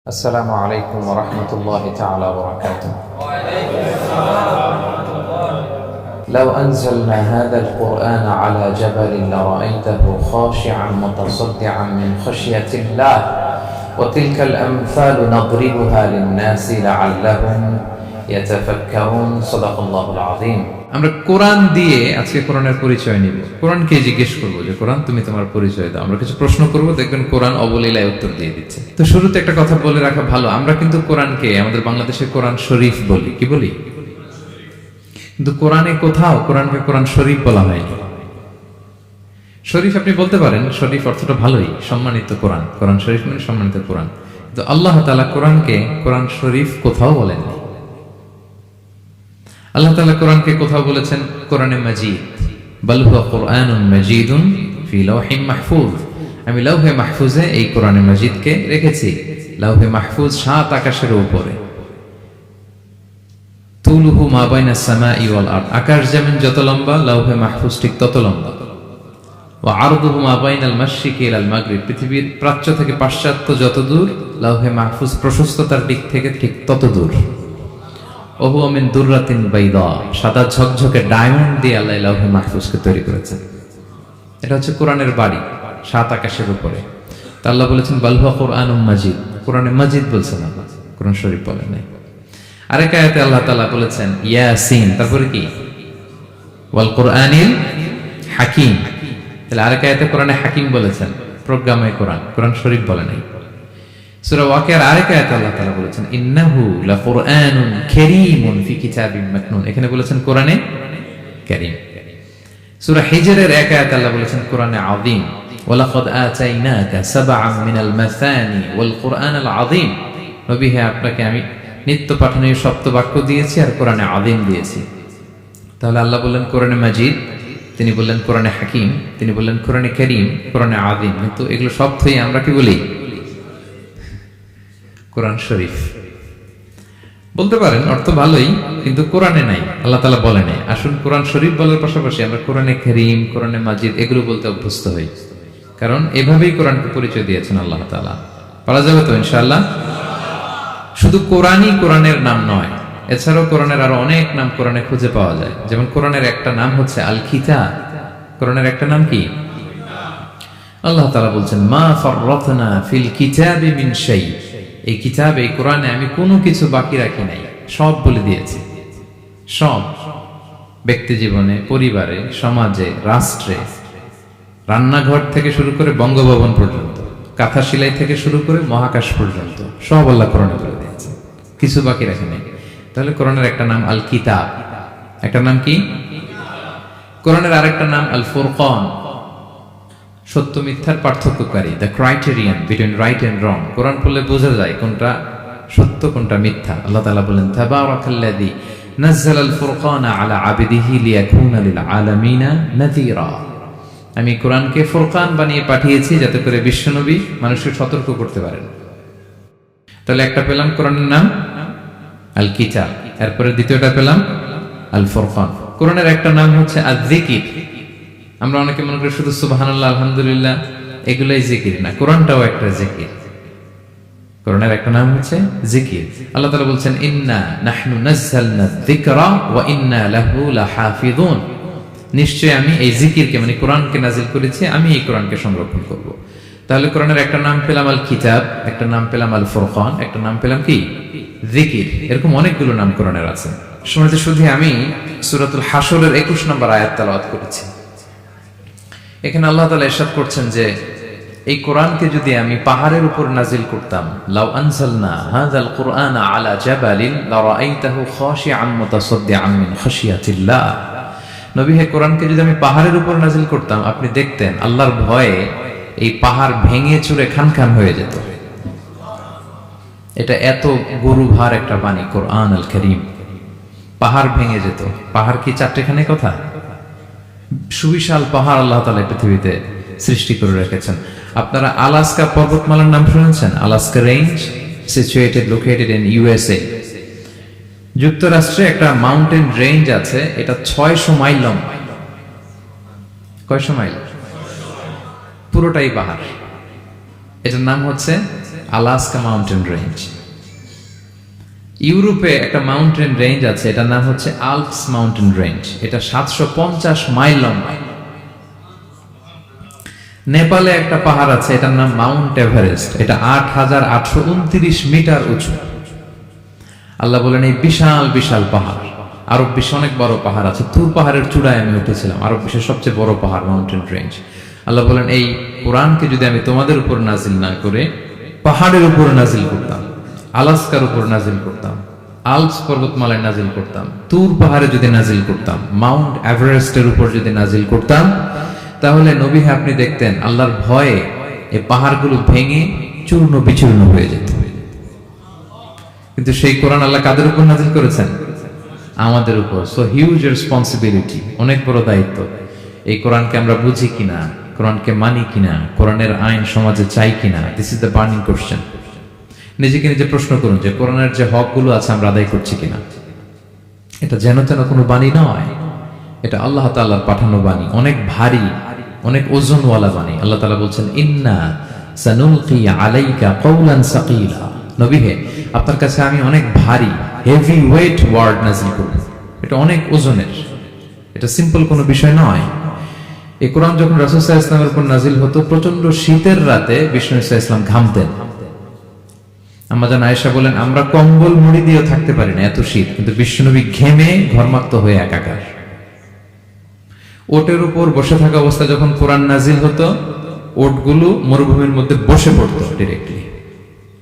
السلام عليكم ورحمة الله تعالى وبركاته. لو أنزلنا هذا القرآن على جبل لرأيته خاشعا متصدعا من خشية الله وتلك الأمثال نضربها للناس لعلهم يتفكرون. صدق الله العظيم. আমরা কোরআন দিয়ে আজকে কোরআনের পরিচয় নিব। কোরআনকে জিজ্ঞেস করবো যে কোরআন তুমি তোমার পরিচয় দাও। আমরা কিছু প্রশ্ন করব, দেখবেন কোরআন অবলীলায় উত্তর দিয়ে দিচ্ছে। তো শুরুতে একটা কথা বলে রাখা ভালো, আমরা কিন্তু কোরআনকে আমাদের বাংলাদেশে কোরআন শরীফ বলি। কি বলি? কিন্তু কোরআনে কোথাও কোরআনকে কোরআন শরীফ বলা হয়নি। শরীফ আপনি বলতে পারেন, শরীফ অর্থটা ভালোই, সম্মানিত কোরআন। কোরআন শরীফ মানে সম্মানিত কোরআন। কিন্তু আল্লাহ তাআলা কোরআনকে কোরআন শরীফ কোথাও বলেননি। আল্লাহ তাআলা কোরআনকে কোথাও বলেছেন কোরআনে মাজিদ, বাল হুয়া কুরআনুন মাজিদুন ফি লাওহিম মাহফুজ। আমি লাওহে মাহফুজে এই কোরআনে মাজিদকে রেখেছি। লাওহে মাহফুজ 7 আকাশের উপরে। তুলুহু মা বাইনাস সামাই ওয়াল আরদ, আকাশ যেমন যত লম্বা লাওহে মাহফুজ ঠিক তত লম্বা। ওয়া আরদুহু মা বাইনাল মাশরিকি ইলাল মাগরিব, পৃথিবীর প্রাচ্য থেকে পাশ্চাত্য যত দূর, লাওহে মাহফুজ প্রশস্ততার দিক থেকে ঠিক তত দূর। ওহু মিন দুররাতিন বাইদা, সাদা ঝকঝকে ডায়মন্ড দিয়ে আল্লাহ লাওহে মাহফুজকে তৈরি করেছেন। এটা হচ্ছে কোরআনের বাড়ি 7 আকাশের উপরে। তা আল্লাহ বলেছেন বাল হুয়া কুরআনুম মাজিদ, কোরআনে মাজিদ বলছেন আল্লাহ, কোরআন শরীফ বলেন নাই। আরেক আয়াতে আল্লাহ তাআলা বলেছেন ইয়াসিন, তারপরে কি ওয়াল কুরআনিল হাকিম। তাহলে আরেক আয়াতে কোরআনে হাকিম বলেছেন, প্রজ্ঞাময় কোরআন, কোরআন শরীফ বলে নাই। সূরা ওয়াকিয়ার আরেক আয়াতে আল্লাহ তাআলা বলেছেন ইন্নাহু লাকুরআনুন কারীমুন ফি কিতাবিম মাকনুন, এখানে বলেছেন কোরআনে কারীম। সূরা হিজরের এক আয়াতে আল্লাহ বলেছেন কোরআনে আযীম, ওয়ালাকাদ আতাইনাকা সাবআন মিনাল মাসানি ওয়াল কুরআনাল আযীম। নবী হে, আপনাকে আমি নিত্য পাঠনীয় সপ্ত বাক্য দিয়েছি আর কোরআনে আযীম দিয়েছি। তাহলে আল্লাহ বললেন কোরআনে মাজিদ, তিনি বললেন কোরআনে হাকিম, তিনি বললেন কোরআনে কারীম, কোরআনে আযীম। কিন্তু এগুলো সবই আমরা কি বলি? কোরআন শরীফ বলতে পারেন, অর্থ ভালোই, কিন্তু কোরআনে নাই, আল্লাহ তাআলা বলে নাই। আসুন কোরআন শরীফ বলার পাশাপাশি আমরা কোরআনে কারীম, কোরআনে মাজিদ এগুলো বলতে অভ্যস্ত হই, কারণ এভাবেই কোরআনকে পরিচয় দিয়েছেন আল্লাহ তাআলা। পারা যাবে তো ইনশাআল্লাহ? শুধু কোরআনই কোরআনের নাম নয়, এছাড়াও কোরআনের আরো অনেক নাম কোরআনে খুঁজে পাওয়া যায়। যেমন কোরআনের একটা নাম হচ্ছে আল কিতাব। কোরআনের একটা নাম কি? আল্লাহ তাআলা বলছেন মা ফাররাতনা ফিল কিতাবি মিন শাই, এই কিতাব, এই কোরআনে আমি কোনো কিছু বাকি রাখি নাই, সব বলে দিয়েছি। সব, ব্যক্তি জীবনে, পরিবারে, সমাজে, রাষ্ট্রে, রান্নাঘর থেকে শুরু করে বঙ্গভবন পর্যন্ত, কাঁথা সেলাই থেকে শুরু করে মহাকাশ পর্যন্ত সব আল্লাহ কোরআনে বলে দিয়েছে, কিছু বাকি রাখি নাই। তাহলে কোরআনের একটা নাম আল কিতাব, একটা নাম কি? কোরআনের আরেকটা নাম আল ফুরকান, সত্য মিথ্যার পার্থক্যকারী, the criterion between right and wrong. কোরআন পড়লে বোঝা যায় কোনটা সত্য কোনটা মিথ্যা। আল্লাহ তাআলা বলেন তাবারাকাল্লাযী নাযালাল ফুরকানা আলা আবদিহি লিয়াকুনা লিল আলামিনা নাযীরা, আমি কোরআনকে ফুরকান বানিয়ে পাঠিয়েছি যাতে করে বিশ্বনবী মানুষকে সতর্ক করতে পারেন। তাহলে একটা পেলাম কোরআনের নাম আল কিতাব, এরপরে দ্বিতীয়টা পেলাম আল ফুরকান। কোরআনের একটা নাম হচ্ছে আয-যিকির। আমরা অনেকে মনে করি শুধু সুবহানাল্লাহ, আলহামদুলিল্লাহ এগুলাই জিকির, না, কোরআনটাও একটা জিকির। কোরআনের একটা নাম হচ্ছে জিকির। আল্লাহ তাআলা বলছেন ইন্না নাহনু নাযালনা যিকরা ওয়া ইন্না লাহু লাহাফিযুন, নিশ্চয়ই আমি এই জিকিরকে মানে কোরআনকে নাজিল করেছি, আমি এই কোরআনকে সংরক্ষণ করব। তাহলে কোরআনের একটা নাম পেলাম আল কিতাব, একটা নাম পেলাম আল ফুরকান, একটা নাম পেলাম কি? জিকির। এরকম অনেকগুলো নাম কোরআনের আছে। শুনতে শুধু আমি সূরাতুল হাশরের 21 নম্বর আয়াত তেলাওয়াত করেছি। এখানে আল্লাহ তাআলা ইরশাদ করছেন যে এই কোরআনকে যদি আমি পাহাড়ের উপর নাজিল করতাম, লাউ আনজালনা হাযাল কুরআনা আলা জাবালিন লারাআইতাহু খাশিআন মুতাসাদ্দিআন মিন খাশিয়াতিল্লাহ। নবী হে, কোরআনকে যদি আমি পাহাড়ের উপর নাজিল করতাম, আপনি দেখতেন আল্লাহর ভয়ে এই পাহাড় ভেঙে চুরে খানখান হয়ে যেত। এটা এত গরুভার একটা বাণী কোরআন আল কারীম, পাহাড় ভেঙে যেত। পাহাড় কি চারটেখানে কথা? সুবিশাল পাহাড় আল্লাহ তাআলা পৃথিবীতে সৃষ্টি করে রেখেছেন। আপনারা আলাস্কা পর্বতমালার নাম শুনেছেন? Alaska range, located in USA. যুক্তরাষ্ট্রে একটা মাউন্টেন রেঞ্জ আছে, এটা 600 মাইল লম্বা। কয়শো মাইল? পুরোটাই পাহাড়। এটার নাম হচ্ছে আলাস্কা মাউন্টেন রেঞ্জ। ইউরোপে একটা মাউন্টেন রেঞ্জ আছে, এটার নাম হচ্ছে আল্পস মাউন্টেন রেঞ্জ। এটা 750 মাইল লম্বা। নেপালে একটা পাহাড় আছে, এটার নাম মাউন্ট এভারেস্ট। এটা 8829 মিটার উঁচু। আল্লাহ বলেন এই বিশাল বিশাল পাহাড়। আরব বিশ্বে অনেক বড় পাহাড় আছে। তুর পাহাড়ের চূড়ায় আমি উঠেছিলাম, আরব বিশ্বের সবচেয়ে বড় পাহাড় মাউন্টেন রেঞ্জ। আল্লাহ বলেন এই কোরআনকে যদি আমি তোমাদের উপর নাজিল না করে পাহাড়ের উপর নাজিল করতাম, আলাস্কার উপর নাজিল করতাম, আল্পস পর্বতমালায় নাজিল করতাম, তুর পাহাড়ে যদি নাজিল করতাম, মাউন্ট এভারেস্টের উপর যদি নাজিল করতাম, তাহলে নবী আপনি দেখতেন আল্লাহর ভয়ে এই পাহাড়গুলো ভেঙে চূর্ণ বিচূর্ণ হয়ে যেত। কিন্তু সেই কোরআন আল্লাহ কাদের উপর নাজিল করেছেন? আমাদের উপর। সো হিউজ রেসপন্সিবিলিটি, অনেক বড় দায়িত্ব। এই কোরআনকে আমরা বুঝি কিনা, কোরআনকে মানি কিনা, কোরআনের আইন সমাজে চাই কিনা, this is the burning question. নিজেকে নিজে প্রশ্ন করুন যে কোরআনের যে হকগুলো আছে আমরা আদায় করছি কিনা। এটা যেন তেন কোনো বাণী নয়, এটা আল্লাহ তাআলার পাঠানো বাণী, অনেক ভারী, অনেক ওজনওয়ালা বাণী। আল্লাহ তাআলা বলছেন ইন্না সানুলকি আলাইকা কওলান সাকিলা। নবী হে, আপনার কাছে আমি অনেক ভারী, হেভি ওয়েট ওয়ার্ড নাজিল করব। এটা অনেক ওজনের, এটা সিম্পল কোনো বিষয় নয়। এই কোরআন যখন রাসূল সাল্লাল্লাহু আলাইহি ওয়াসাল্লামের উপর নাজিল হতো, প্রচন্ড শীতের রাতে বিষ্ণু সাল্লাল্লাহু আলাইহি ওয়াসাল্লাম ঘামতেন। আম্মা জান আয়েশা বলেন আমরা কম্বল মুড়ি দিয়েও থাকতে পারি না, এত শীত, কিন্তু বিশ্বনবী ঘেমে ঘর্মাক্ত হয়ে একাকার। ওটের উপর বসে থাকা অবস্থা যখন কোরআন নাজিল হতো, ওটগুলো মরুভূমির মধ্যে বসে পড়তো ডিরেক্টলি।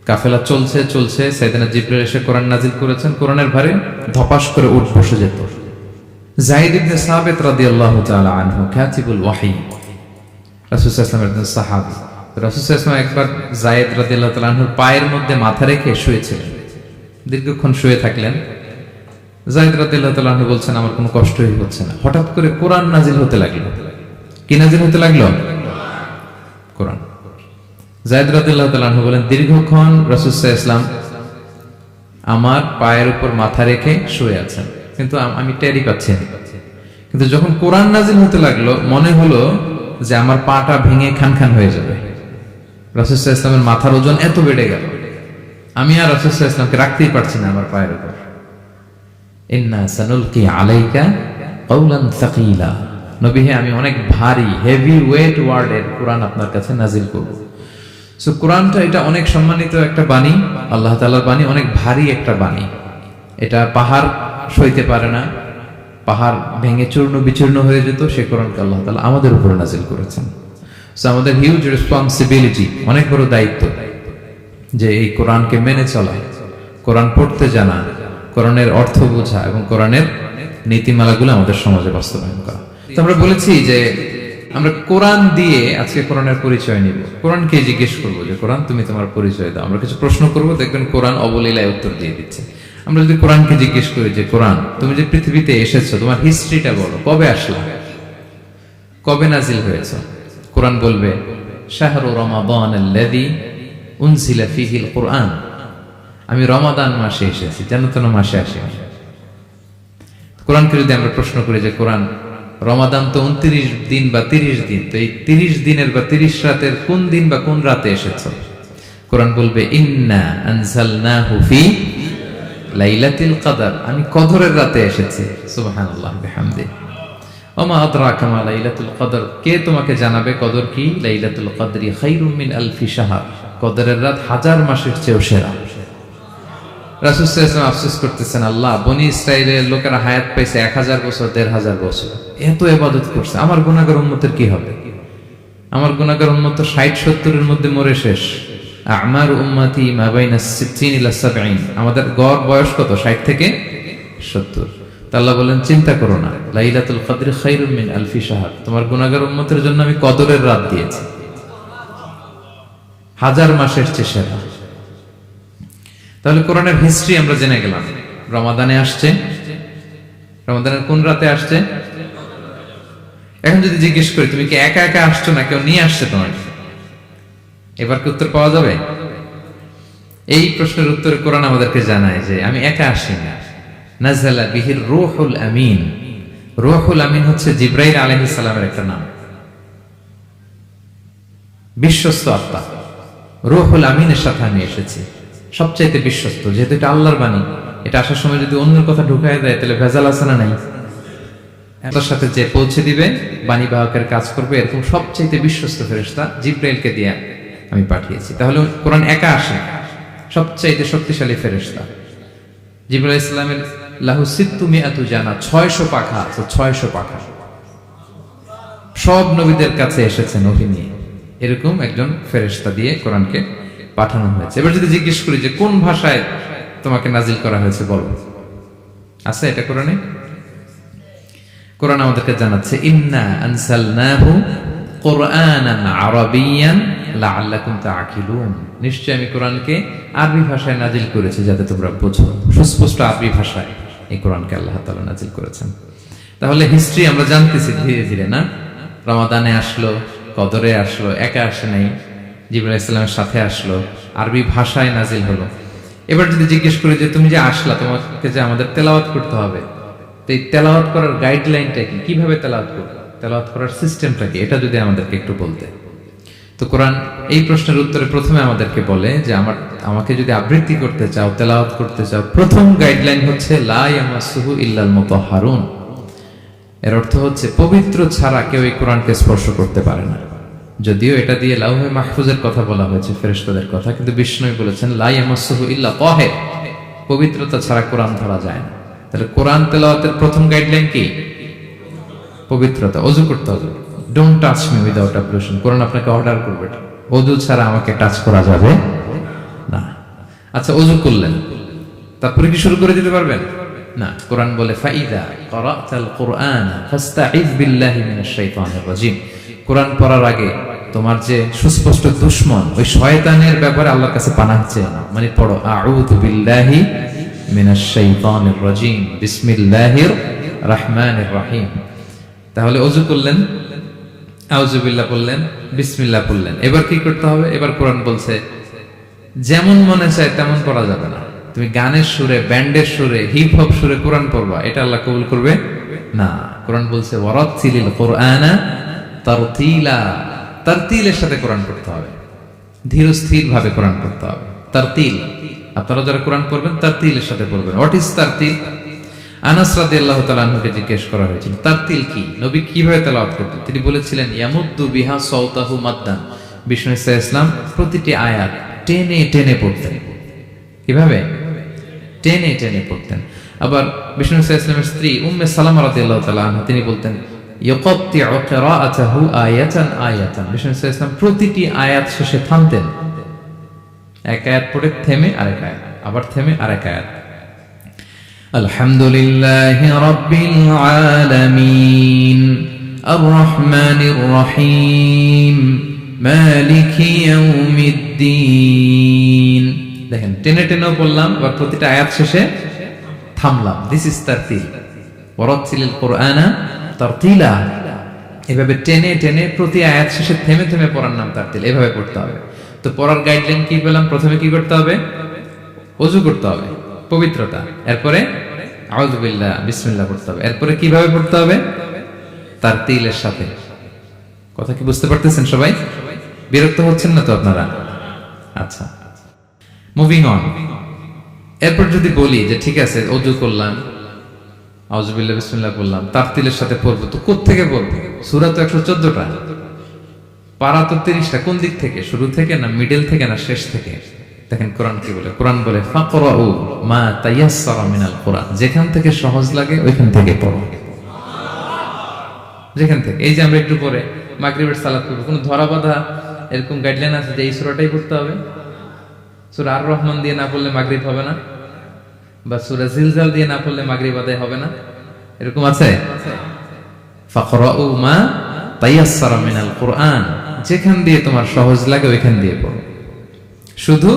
কাফেলা চলছে চলছে, সাইয়েদনা জিবরাইল এসে কোরআন নাজিল করেছেন, কোরআনের ভারে ধপাস করে উট বসে যেত। যায়েদ ইবনে সাবিত রাদিয়াল্লাহু তাআলা আনহু কাতিবুল ওয়াহী, রাসূল সাল্লাল্লাহু আলাইহি ওয়াসাল্লামের সাহাবী। রাসূল সাল্লাল্লাহু আলাইহি ওয়াসাল্লাম একবার যায়েদ রাদিয়াল্লাহু তাআলা আনহুর পায়ের মধ্যে মাথা রেখে শুয়েছিলেন। দীর্ঘক্ষণ শুয়ে থাকলেন। যায়েদ রাদিয়াল্লাহু তাআলা আনহু বলছেন আমার কোনো কষ্টই হচ্ছে না। হঠাৎ করে কোরআন নাজিল হতে লাগলো। কি নাজিল হতে লাগলো? কোরআন। যায়েদ রাদিয়াল্লাহু তাআলা আনহু বলেন দীর্ঘক্ষণ রাসূল সাল্লাল্লাহু আলাইহি ওয়াসাল্লাম আমার পায়ের উপর মাথা রেখে শুয়ে আছেন, কিন্তু আমি টেরই পাচ্ছি না। কিন্তু যখন কোরআন নাজিল হতে লাগলো, মনে হলো যে আমার পাটা ভেঙে খান খান হয়ে যাবে। রাসূল সাল্লাল্লাহু আলাইহি ওয়াসাল্লামের মাথার ওজন এত বেড়ে গেল, আমি আর রাসূল সাল্লাল্লাহু আলাইহি ওয়াসাল্লামকে রাখতেই পারছি না আমার পায়ের উপর। ইন্না সানুলকি আলাইকা কওলান সাকিলা। নবী হে, আমি অনেক ভারী, হেভি ওয়েট ওয়ার্ডের কোরআন আপনার কাছে নাজিল করব। সো কোরআনটা এটা অনেক সম্মানিত একটা বাণী, আল্লাহ তাআলার বাণী, অনেক ভারী একটা বাণী। এটা পাহাড় সইতে পারে না, পাহাড় ভেঙে চূর্ণ বিচূর্ণ হয়ে যেত, সে কোরআনকে আল্লাহ তাআলা আমাদের উপরে নাজিল করেছেন। সো আমাদের হিউজ রেসপন্সিবিলিটি, অনেক বড় দায়িত্ব যে এই কোরআনকে মেনে চলা, কোরআন পড়তে জানা, কোরআনের অর্থ বোঝা এবং কোরআনের নীতিমালাগুলো আমাদের সমাজে বাস্তবায়ন করা। তো আমরা বলেছি যে আমরা কোরআন দিয়ে আজকে কোরআনের পরিচয় নিব। কোরআনকে জিজ্ঞেস করবো যে কোরআন তুমি তোমার পরিচয় দাও। আমরা কিছু প্রশ্ন করবো, দেখবেন কোরআন অবলীলায় উত্তর দিয়ে দিচ্ছে। আমরা যদি কোরআনকে জিজ্ঞেস করি যে কোরআন তুমি যে পৃথিবীতে এসেছো, তোমার হিস্ট্রিটা বলো, কবে আসলা, কবে নাজিল হয়েছে? কোরআন বলবে শাহরু রমাদান আল্লাযী উনজিলা ফীহিল কুরআন। আমি রমাদান মাসে এসেছি, যেন তেন মাসে আসিনি। কোরআনকে যদি আমরা প্রশ্ন করি যে কোরআন রমাদান তো 29 দিন বা 30 দিন, তো এই 30 দিনের বা 30 রাতের কোন দিন বা কোন রাতে এসেছে? কোরআন বলবে ইন্না আনজালনাহু ফি লাইলাতুল কদর। আমি কদরের রাতে এসেছি। সুবহানাল্লাহ বিহামদি। ওমা আদরাকা মা লাইলাতুল কদর। কে তোমাকে জানাবে কদর কি? লাইলাতুল কদরি খায়রুম মিন আলফি শাহর। কদরের রাত 1000 মাসের চেয়েও সেরা। রাসূল সাল্লাল্লাহু আলাইহি ওয়াসাল্লাম আফসোস করতেছেন, আল্লাহ বনি ইসরাইলের লোকেরা হায়াত পাইছে 1000 বছর, 1500 বছর, এত ইবাদত করছে, আমার গুনাহগার উম্মতের কি হবে? আমার গুনাহগার উম্মত তো 60-70 এর মধ্যে মরে শেষ। আমার উম্মতি মা বাইনা 60 ইলা 70। আমাদের গড় বয়স কত? 60 থেকে 70। আল্লাহ বলেন চিন্তা করো না, লাইলাতুল কদরি খায়রুম মিন আলফি শাহর। তোমার গুনাহগার উম্মতের জন্য আমি কদরের রাত দিয়েছি, 1000 মাসের চেয়ে সেরা। তাহলে কোরআনের হিস্ট্রি আমরা জেনে গেলাম। রমাদানে আসছে, রমাদানের কোন রাতে আসছে? এখন যদি জিজ্ঞেস করি তুমি কি একা একা আসছো না কেউ নিয়ে আসছে তোমাকে, এবার কি উত্তর পাওয়া যাবে? এই প্রশ্নের উত্তরে কোরআন আমাদেরকে জানায় যে আমি একা আসি না। নাযালা বিহির রূহুল আমিন। রূহুল আমিন হচ্ছে জিবরাইল আলাইহিস সালামের একটা নাম, বিশ্বস্ত আত্মা। রূহুল আমিনের সাথে আমি এসেছি, সবচাইতে বিশ্বস্ত। যেহেতু এটা আল্লাহর বাণী, এটা আসার সময় যদি অন্যের কথা ঢুকায় দেয় তাহলে ভেজাল আছে না নাই? তার সাথে যে পৌঁছে দিবে, বাণী বাহকের কাজ করবে, এরকম সবচাইতে বিশ্বস্ত ফেরেশতা জিবরাইলকে দিয়ে আমি পাঠিয়েছি। তাহলে কোরআন একা আসে, সবচাইতে শক্তিশালী ফেরেশতা জিবরাইল ইসলামের লাহু সিত্তু মিআতু জানা, 600 পাখা আছে, 600 পাখা। সব নবীদের কাছে এসেছেন ওহী নিয়ে, এরকম একজন ফেরেশতা দিয়ে কোরআনকে পাঠানো হয়েছে। এবার যদি জিজ্ঞেস করি যে কোন ভাষায় তোমাকে নাজিল করা হয়েছে বলো, আছে এটা কোরআনে? কোরআন আমাদেরকে জানাচ্ছে ইন্না আনসালনাহু কুরআনান আরাবিয়ান লাআল্লাকুম তাআকিলুন, নিশ্চয় আমি কোরআনকে আরবি ভাষায় নাজিল করেছি যাতে তোমরা বোঝো। সুস্পষ্ট আরবি ভাষায় এই কোরআনকে আল্লাহ তাআলা নাজিল করেছেন। তাহলে হিস্ট্রি আমরা জানতেছি ধীরে ধীরে, না? রমাদানে আসলো, কদরে আসলো, একা আসে নাই, জিবরাইল ইসলামের সাথে আসলো, আরবি ভাষায় নাজিল হলো। এবার যদি জিজ্ঞেস করি যে তুমি যে আসলা, তোমাকে যে আমাদের তেলাওয়াত করতে হবে, তো এই তেলাওয়াত করার গাইডলাইনটা কি, কিভাবে তেলাওয়াত করবো, তেলাওয়াত করার সিস্টেমটা কি, এটা যদি আমাদেরকে একটু বলতে। তো কোরআন এই প্রশ্নের উত্তরে প্রথমে আমাদেরকে বলে যে আমাকে যদি আবৃত্তি করতে চাও, তেলাওয়াত করতে চাও, প্রথম গাইডলাইন হচ্ছে লা ইয়ামাসসুহু ইল্লাল মুতাহহারুন। এর অর্থ হচ্ছে পবিত্র ছাড়া কেউ এই কোরআনকে স্পর্শ করতে পারে না। যদিও এটা দিয়ে লাউহে মাহফুজের কথা বলা হয়েছে, ফেরেশতাদের কথা, কিন্তু বিষ্ণু বলেছেন লা ইয়ামাসসুহু ইল্লা তাহির, পবিত্রতা ছাড়া কোরআন ধরা যায় না। তাহলে কোরআন তেলাওয়াতের প্রথম গাইডলাইন কি? পবিত্রতা। ওযু করতে হবে, ডোন্ট টাচ মি উইদাউট অ্যাবলুশন। কোরআন আপনাকে অর্ডার করবে, ওযু ছাড়া আমাকে টাচ করা যাবে না। আচ্ছা, ওযু করলেন, তারপরে কি শুরু করে দিতে পারবেন? না। কোরআন বলে ফাইদা ক্বারাতাল কুরআন ফাস্তাইয বিল্লাহি মিনাশ শাইতানির রাজিম। কোরআন পড়ার আগে তোমার যে সুস্পষ্ট দুশমন ওই শয়তানের ব্যাপারে আল্লাহর কাছে পানাহ চেয়ে নাও। মানে পড়ো আউযু বিল্লাহি মিনাশ শাইতানির রাজিম বিসমিল্লাহির রহমানির রহিম। তাহলে ওযু করলেন, আউযু বিল্লাহ বললেন, বিসমিল্লাহ বললেন। এবার কি করতে হবে? এবার কোরআন বলছে যেমন মনে চায় তেমন পড়া যাবে না। তুমি গানের সুরে, ব্যান্ডের সুরে, হিপ হপ সুরে কোরআন পড়বা, এটা আল্লাহ কবুল করবে না। কোরআন বলছে ওয়ারাত্তিলিল কুরআনা তারতিলা, তারতিলের সাথে কোরআন পড়তে হবে, ধীর স্থির ভাবে কোরআন পড়তে হবে। তারতিল, আপনারা যারা কোরআন পড়বেন তারতিলের সাথে পড়বেন। What is তারতিল? আনাস রাদিয়াল্লাহু তাআলা আনহুকে জিজ্ঞেস করা হয়েছিল তারতিল কি, নবী কিভাবে তেলাওয়াত করতেন। তিনি বলেছিলেন ইয়ামুদ্দু বিহা সাওতাহু মাদ্দান। বিষ্ণু ইসলাম প্রতিটি আয়াত টেনে টেনে পড়তেন। কিভাবে? টেনে টেনে পড়তেন। আবার বিষ্ণু ইসলামের স্ত্রী উম্মে সালামা রাদিয়াল্লাহু তাআলা আনহা তিনি বলতেন ইয়াকাত্তিউ কিরাআতাহু আয়াতান আয়াতান। বিষ্ণু ইসলাম প্রতিটি আয়াত শেষে থামতেন, এক আয়াত পড়ে থেমে আরেক আয়াত, আবার থেমে আরেক আয়াত। আলহামদুলিল্লাহি রাব্বিল আলামিন আর রহমানির রহিম মালিকি ইয়াউমিদ্দিন। দেখেন টেনে টেনেও বললাম, আবার প্রতিটা আয়াত শেষে থামলাম। This is তারতিল। ওয়ারাত্তিলিল কুরআনা তারতিলা। এভাবে টেনে টেনে প্রতি আয়াত শেষে থেমে থেমে পড়ার নাম তারতিল। এভাবে পড়তে হবে। তো পড়ার গাইডলাইন কি পেলাম? প্রথমে কি করতে হবে? ওযু করতে হবে, পবিত্রতা। এরপরে আউযু বিল্লাহ, বিসমিল্লাহ পড়তে হবে। এরপরে কিভাবে পড়তে হবে? তারতিলের সাথে। কথা কি বুঝতে পারতেছেন সবাই? বিরক্ত হচ্ছেন না তো আপনারা? আচ্ছা, মুভিং অন। এরপর যদি বলি যে ঠিক আছে ওযু করলাম, আউযু বিল্লাহ বিসমিল্লাহ বললাম, তারতিলের সাথে পড়বো, তো কোত্থেকে পড়বো? সূরা তো 114টা, পারা তো 30টা। কোন দিক থেকে? শুরু থেকে না মিডল থেকে না শেষ থেকে? দেখেন কোরআন কি বলে। কোরআন বলে ফাকরাউ মা তায়াসসারা মিনাল কুরআন। যেখান থেকে সহজ লাগে ওইখান থেকে পড়ো, যেখান থেকে। এই যে আমরা একটু পরে মাগরিবের সালাত করব, কোনো ধরা বাঁধা এরকম গাইডলাইন আছে যে এই সূরাটাই পড়তে হবে? সূরা আর রহমান দিয়ে না পড়লে মাগরিব হবে না, বা সূরা জিলজাল দিয়ে না পড়লে মাগরিব আদায় হবে না, এরকম আছে? ফাকরাউ মা তায়াসসারা মিনাল কুরআন, যেখান দিয়ে তোমার সহজ লাগে ওইখান দিয়ে পড়ো। শুধু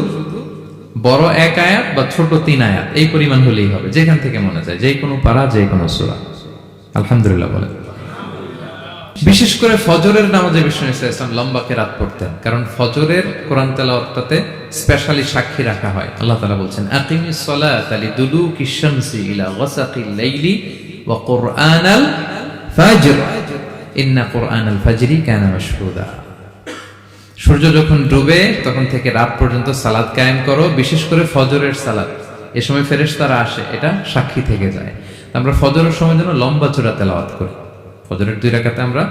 বড় এক আয়াত বা ছোট 3 আয়াত এই পরিমাণ হলেই হবে, যেখান থেকে মনে যায়, যে কোনো পারা, যে কোনো সূরা। আলহামদুলিল্লাহ বলেন। বিশেষ করে ফজরের নামাজে বিষ্ণু ইসলাম লম্বা কিরাত পড়তেন, কারণ ফজরের কোরআন তেলাওয়াতটাতে স্পেশালি সাক্ষী রাখা হয়। আল্লাহ তাআলা বলছেন আকিমিস সালাতা লিদুলুকিশ শামসি ইলা গাসাকিল লাইলি ওয়া কুরআনাল ফাজর ইন্না কুরআনাল ফাজরি কানা মাশহুদা। সূর্য যখন ডুবে তখন থেকে রাত পর্যন্ত সালাত কায়েম করো, বিশেষ করে ফজরের সালাত। এ সময় ফেরেশতারা আসে, এটা সাক্ষী থেকে যায়। আমরা ফজরের সময় যেন লম্বা চূড়া তেলাওয়াত করি, ফজরের 2 রাকাতে আমরা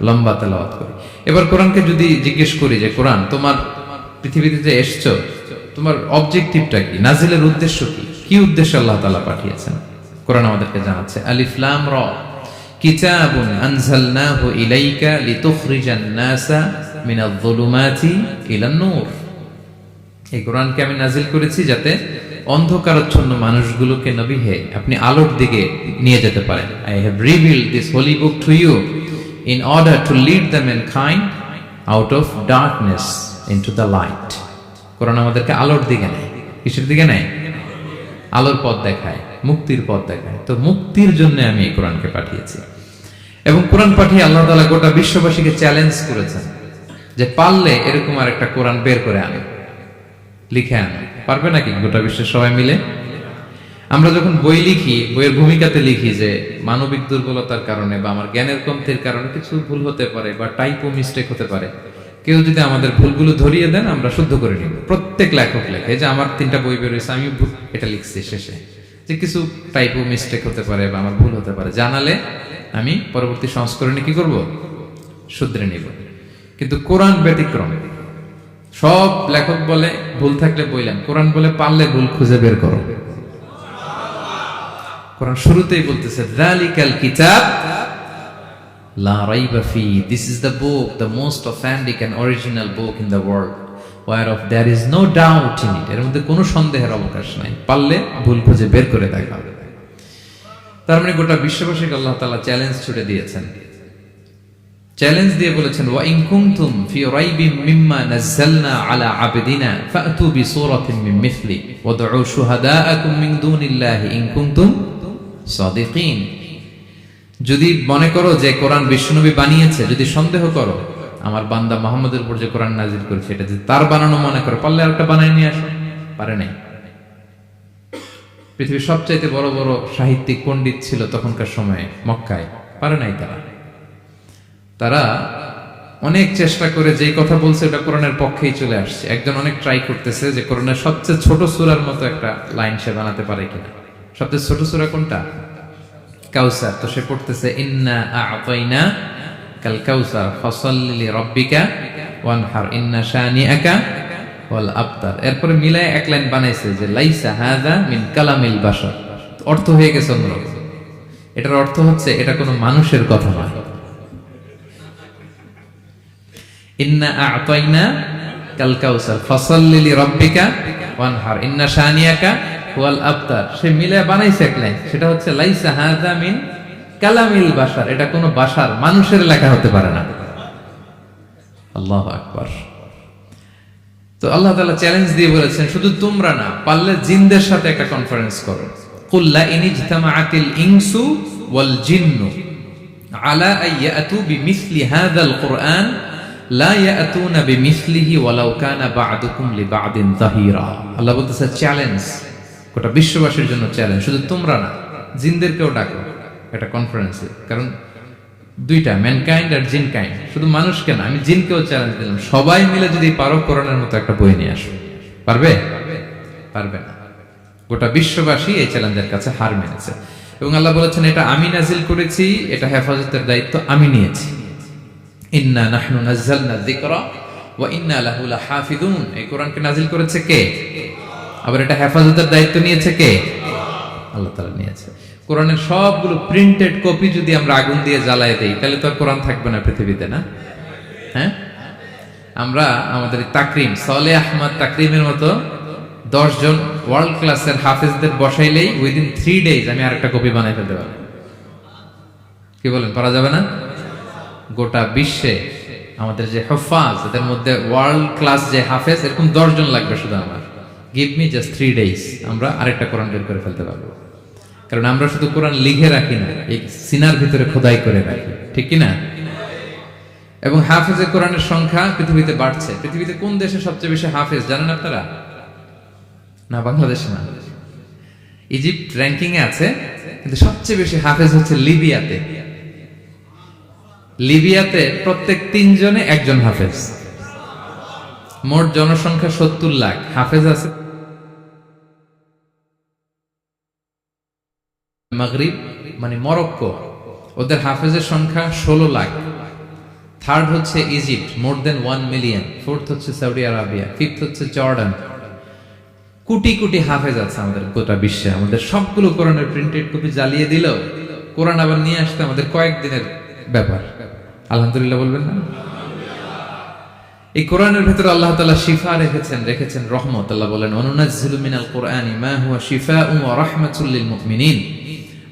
লম্বা তেলাওয়াত করি। এবার কোরআনকে যদি জিজ্ঞেস করি যে কোরআন তোমার পৃথিবীতে যে এসছো, তোমার অবজেক্টিভটা কি, নাজিলের উদ্দেশ্য কি, কি উদ্দেশ্যে আল্লাহ তাআলা পাঠিয়েছেন, কোরআন আমাদেরকে জানাচ্ছে। আলিফ লাম রা কিতাবুন আনজালনাহু ইলাইকা লিতুখরিজান নাসা মিনাল যুলুমাতি ইলান নূর। এই কোরআনকে আমি নাজিল করেছি যাতে অন্ধকারাচ্ছন্ন মানুষগুলোকে নবী হে আপনি আলোর দিকে নিয়ে যেতে পারেন। I have revealed this holy book to you in order to lead the mankind out of darkness into the light. কোরআন আমাদেরকে আলোর দিকে নেয়। কিসের দিকে নেয়? আলোর পথ দেখায়, মুক্তির পথ দেখায়। তো মুক্তির জন্য আমি এই কোরআনকে পাঠিয়েছি। এবং কোরআন পাঠিয়ে আল্লাহ তাআলা গোটা বিশ্ববাসীকে চ্যালেঞ্জ করেছেন যে পারলে এরকম আর একটা কোরআন বের করে আনে, লিখে আনে। পারবে নাকি গোটা বিশ্বের সবাই মিলে? আমরা যখন বই লিখি, বইয়ের ভূমিকাতে লিখি যে মানবিক দুর্বলতার কারণে বা আমার জ্ঞানের কমতির কারণে কিছু ভুল হতে পারে বা টাইপো মিস্টেক হতে পারে। কেউ যদি আমাদের ভুলগুলো ধরিয়ে দেন আমরা শুদ্ধ করে নিব। প্রত্যেক লেখক লেখে যে আমার 3টা বই বের হয়েছে, আমি এটা লিখছি শেষে, যে কিছু টাইপো মিস্টেক হতে পারে বা আমার ভুল হতে পারে, জানালে আমি পরবর্তী সংস্করণে কি করব? শুধরে নিব। কিন্তু কোরআন ব্যতিক্রম। সব লেখক বলে ভুল থাকলে বললাম, কোরআন বলে পারলে ভুল খুঁজে বের করো। কোরআন শুরুতেই বলতেছে যালিকাল কিতাব লা রাইবা ফি, this is the book, the most authentic and original book in the world, whereof there is no doubt in it. এর মধ্যে কোনো সন্দেহের অবকাশ নাই। পারলে ভুল খুঁজে বের করে দেখাবে। তার মানে গোটা বিশ্ববাসীকে আল্লাহ তাআলা চ্যালেঞ্জ ছুড়ে দিয়েছেন। চ্যালেঞ্জ দিয়ে বলেছেন ওয়া ইন কুনতুম ফি রাইবিম মিম্মা নাযালনা আলা আবদিনা ফাতু বিসূরাতিন মিন মিথলি ওয়াদউ শুহাদাআকুম মিন দুনিল্লাহি ইন কুনতুম সাদিকিন। যদি মনে করো যে কোরআন বিশ্বনবী বানিয়েছে, যদি সন্দেহ করো আমার বান্দা মুহাম্মদের উপর যে কোরআন নাজিল করেছে এটা যে তার বানানো মনে করো, পারলে আরেকটা বানায় নিয়ে আসো। পারে নাই। পৃথিবীর সবচাইতে বড় বড় সাহিত্যিক পণ্ডিত ছিল তখনকার সময়ে মক্কায়, পারে নাই তারা। তারা অনেক চেষ্টা করে যেই কথা বলছে ওটা কোরআনের পক্ষেই চলে আসছে। একজন অনেক ট্রাই করতেছে যে কোরআনের সবচেয়ে ছোট সূরার মতো একটা লাইন সে বানাতে পারে কিনা। সবচেয়ে ছোট সূরা কোনটা? কাউসার। তো সে পড়তেছে ইন্না আ'তাইনা কাল কাউসার ফাসাল্লি লিরাব্বিকা ওয়ানহার ইন্না শানিআকা ওয়াল আবতার। এরপরে মিলায় এক লাইন বানাইছে যে লাইসা হাযা মিন কালামিল বাশার। অর্থ হয়ে গেছে অন্যরকম। এটার অর্থ হচ্ছে এটা কোনো মানুষের কথা নয়। ইন্না আ'তাইনা কাল কাউসার ফাসাল্লি লিরাব্বিকা ওয়ানহার ইন্না শানিআকা ওয়াল আবতার। সে মিলে বানাইছে এক লাইন, সেটা হচ্ছে লাইসা হাযা মিন কালামিল বাশার। এটা কোনো বাশার, মানুষের লেখা হতে পারে না। আল্লাহু আকবার। তো আল্লাহ তাআলা চ্যালেঞ্জ দিয়ে বলেছেন শুধু তোমরা না, পারলে জিনদের সাথে একটা কনফারেন্স করো। কুল লা ইন ইজতামাআতিল ইনসু ওয়াল জিন্নু আলা আইয়াতু বিমিসলি হাযাল কুরআন লা ইয়াতুনা বিমিসলিহি ওয়ালাউ কানা বা'দুকুম লিবা'দিন যাহিরা। আল্লাহ বলতেছে চ্যালেঞ্জ, গোটা বিশ্ববাসীর জন্য চ্যালেঞ্জ। শুধু তোমরা না, জিনদেরকেও ডাকো একটা কনফারেন্সে। কারণ 2টা, ম্যানকাইন্ড আর জিনকাইন্ড। শুধু মানুষকে না, আমি জিনকেও চ্যালেঞ্জ দিলাম, সবাই মিলে যদি পারো কোরআনের মতো একটা বই নিয়ে আসো। পারবে? পারবে না। গোটা বিশ্ববাসী এই চ্যালেঞ্জের কাছে হার মেনেছে। এবং আল্লাহ বলেছেন এটা আমি নাজিল করেছি, এটা হেফাজতের দায়িত্ব আমি নিয়েছি। ইন্না নাহনু নাযালনা যিকরা ওয়া ইন্না লাহু লাহাফিজুন। এই কোরআনকে নাজিল করেছে কে? আবার এটা হেফাজতের দায়িত্ব নিয়েছে কে? আল্লাহ তাআলা নিয়েছে। কোরআনের সবগুলো প্রিন্টেড কপি যদি আমরা আগুন দিয়ে জ্বালায় দেই তাহলে তো আর কোরআন থাকবে না পৃথিবীতে, না? হ্যাঁ, আমরা আমাদের তাকরিম সালেহ আহমদ তাকরিমের মতো 10 জন ওয়ার্ল্ড ক্লাসের হাফেজদের বসাইলেই উইদিন 3 ডেজ আমি আরেকটা কপি বানাই ফেলতে পারবো। কি বলেন, পারা যাবে না? গোটা বিশ্বে আমাদের যে হুফাজ, এদের মধ্যে ওয়ার্ল্ড ক্লাস যে হাফেজ, এরকম 10 জন লাগবে শুধু আমার। গিভ মি জাস্ট 3 ডেজ, আমরা আরেকটা কোরআন বের করে ফেলতে পারবো। কারণ আমরা শুধু কোরআন লিখে রাখি না, এই সিনার ভিতরে খোদাই করে রাখি, ঠিক কি না? এবং হাফেজে কোরআনের সংখ্যা পৃথিবীতে বাড়ছে। পৃথিবীতে কোন দেশে সবচেয়ে বেশি হাফেজ জানেন আপনারা? না, বাংলাদেশে না। ইজিপ্ট র্যাঙ্কিং এ আছে, কিন্তু সবচেয়ে বেশি হাফেজ হচ্ছে লিবিয়াতে। লিবিয়াতে প্রত্যেক 3 জনে 1 জন হাফেজ। মোট জনসংখ্যা 70 লাখ, হাফেজ আছে মাগরিব মানে মরক্কো, ওদের হাফেজের সংখ্যা 16 লাখ। থার্ড হচ্ছে ইজিপ্ট, মোর দেন 1 মিলিয়ন। ফোর্থ হচ্ছে সৌদি আরবিয়া, ফিফথ হচ্ছে জর্ডান। কোটি কোটি হাফেজ আছে আমাদের গোটা বিশ্বে। আমাদের সবগুলো কোরআনের প্রিন্টেড কপি জ্বালিয়ে দিলেও কোরআন আবার নিয়ে আসতে আমাদের কয়েকদিনের ব্যাপার। আলহামদুলিল্লাহ বলবেন না? এই কোরআনের ভিতরে আল্লাহ তাআলা শিফা রেখেছেন রহমত। আল্লাহ বলেন, অনুনাজ্জিলু মিনাল কুরআনি মা হুয়া শিফাউন ওয়া রাহমাতুল লিল মুমিনিন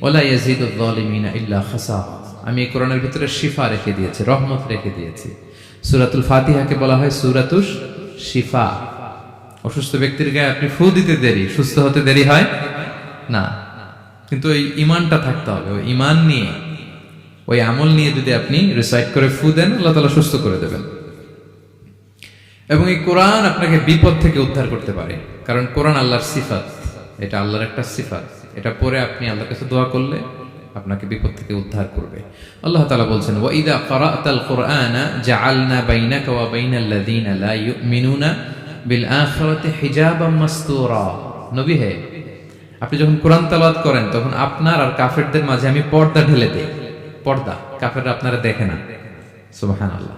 ওয়া লা ইয়াজিদুয যালিমিনা ইল্লা খাসারা। আমি এই কোরআনের ভিতরে শিফা রেখে দিয়েছি, রহমত রেখে দিয়েছি। সূরাতুল ফাতিহাকে বলা হয় সূরাতুশ শিফা। অসুস্থ ব্যক্তির গায়ে আপনি ফু দিতে দেরি, সুস্থ হতে দেরি হয় না। কিন্তু ওই ঈমানটা থাকতে হবে। ওই ঈমান নিয়ে, ওই আমল নিয়ে যদি আপনি রিসাইট করে ফু দেন, আল্লাহ তাআলা সুস্থ করে দেবেন। এবং এই কোরআন আপনাকে বিপদ থেকে উদ্ধার করতে পারে, কারণ কোরআন আল্লাহর সিফাত। এটা আল্লাহর একটা সিফাত। এটা পরে আপনি আল্লাহর কাছে দোয়া করলে আপনাকে বিপদ থেকে উদ্ধার করবে। আল্লাহ তাআলা বলছেন, ওয়া ইযা ক্বারা'তাল কুরআনা জাআলনা বাইনাকা ওয়া বাইনাল্লাযীনা লা ইউমিনুনা বিল আখিরাতি হিজাবাম মাসতুরা। নবী হে, আপনি যখন কোরআন তেলাওয়াত করেন তখন আপনার আর কাফেরদের মাঝে আমি পর্দা ঢেলে দেই। পর্দা, কাফেররা আপনারা দেখে না। সুবহানাল্লাহ।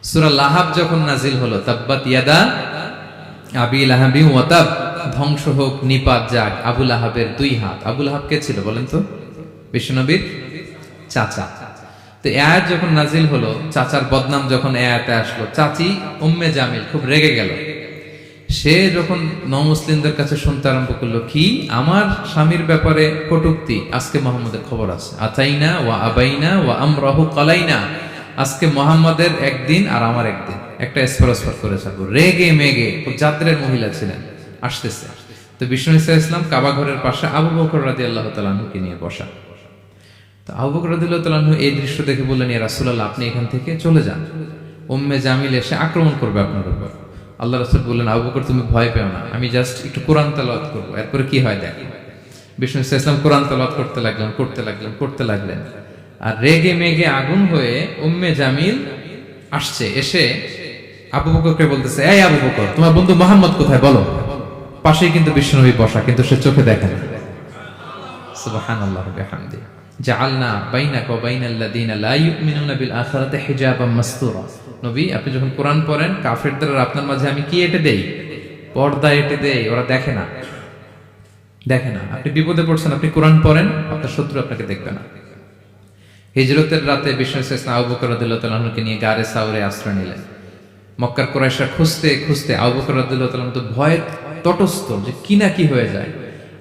সূরা লাহাব যখন নাজিল হলো, তাব্বাত ইয়াদা আবি লাহাবি ওয়া তাব, ধ্বংস হোক, নিপাত যাক আবু লাহাবের 2 হাত। আবু লাহাব কে ছিল বলেন তো? বিশ্বনবীর চাচা। তো এই আয়াত যখন নাজিল হলো, চাচার বদনাম যখন এই আয়াতে আসলো, চাচি উম্মে জামিল খুব রেগে গেল। সে যখন নমুসলিমদের কাছে শুনতে আরম্ভ করলো, কি আমার স্বামীর ব্যাপারে কটূক্তি, আজকে মুহাম্মদের খবর আছে। আতাইনা ওয়া আবাইনা ওয়া আমরাহু কালাইনা, আজকে মুহাম্মাদের একদিন আর আমার একদিন, একটা স্পরস্পর করে ছাড়বো। রেগে মেগে, খুব জাদ্রের মহিলা ছিলেন, আসতেছে। তো বিষ্ণু ইসা ইসলাম কাবা ঘরের পাশে আবু বকর রাদিয়াল্লাহু তাআলা আনহুকে নিয়ে বসা। তো আবু বকর রাদিয়াল্লাহু তাআলা আনহু এই দৃশ্য দেখে বললেন, ইয়া রাসূলুল্লাহ, আপনি এখান থেকে চলে যান, উম্মে জামিল এসে আক্রমণ করবে আপনার উপর। আল্লাহ রাসূল বললেন, আবু বকর তুমি ভয় পেও না, আমি জাস্ট একটু কোরআন তেলাওয়াত করব, এরপরে কি হয় দেখো। বিষ্ণু ইসা ইসলাম কোরআন তেলাওয়াত করতে লাগলেন। আর রেগে মেগে আগুন হয়ে উম্মে জামিল আসছে, এসে আবু বকরকে বলতেছে, এই আবু বকর, তোমার বন্ধু মুহাম্মদ কোথায় বলো। পাশেই কিন্তু বিশ্বনবী বসা, কিন্তু সে চোখে দেখে না। সুবহানাল্লাহ ওয়া বিহামদিহি। জাআলনা বাইনাকা ওয়া বাইনাল্লাযীনা লা ইউমিনুনা বিল আখিরাতি হিজাবাম মাসতুরা। নবী, আপনি যখন কোরআন পড়েন, কাফেরদের আর আপনার মাঝে আমি কি এঁটে দেই? পর্দা এঁটে দেই, ওরা দেখে না। আপনি বিপদে পড়ছেন, আপনি কোরআন পড়েন, আপনার শত্রু আপনাকে দেখবে না। হিজরতের রাতে বিষ্ণু ইসলাম আবু বকর রাদিয়াল্লাহু তাআলা আনহুকে নিয়ে গারে সাউরে আশ্রয় নিলেন। মক্কার কুরাইশরা খুঁজতে আবু বকর রাদিয়াল্লাহু তাআলা তো ভয়ে তটস্থ, যে কি না কি হয়ে যায়।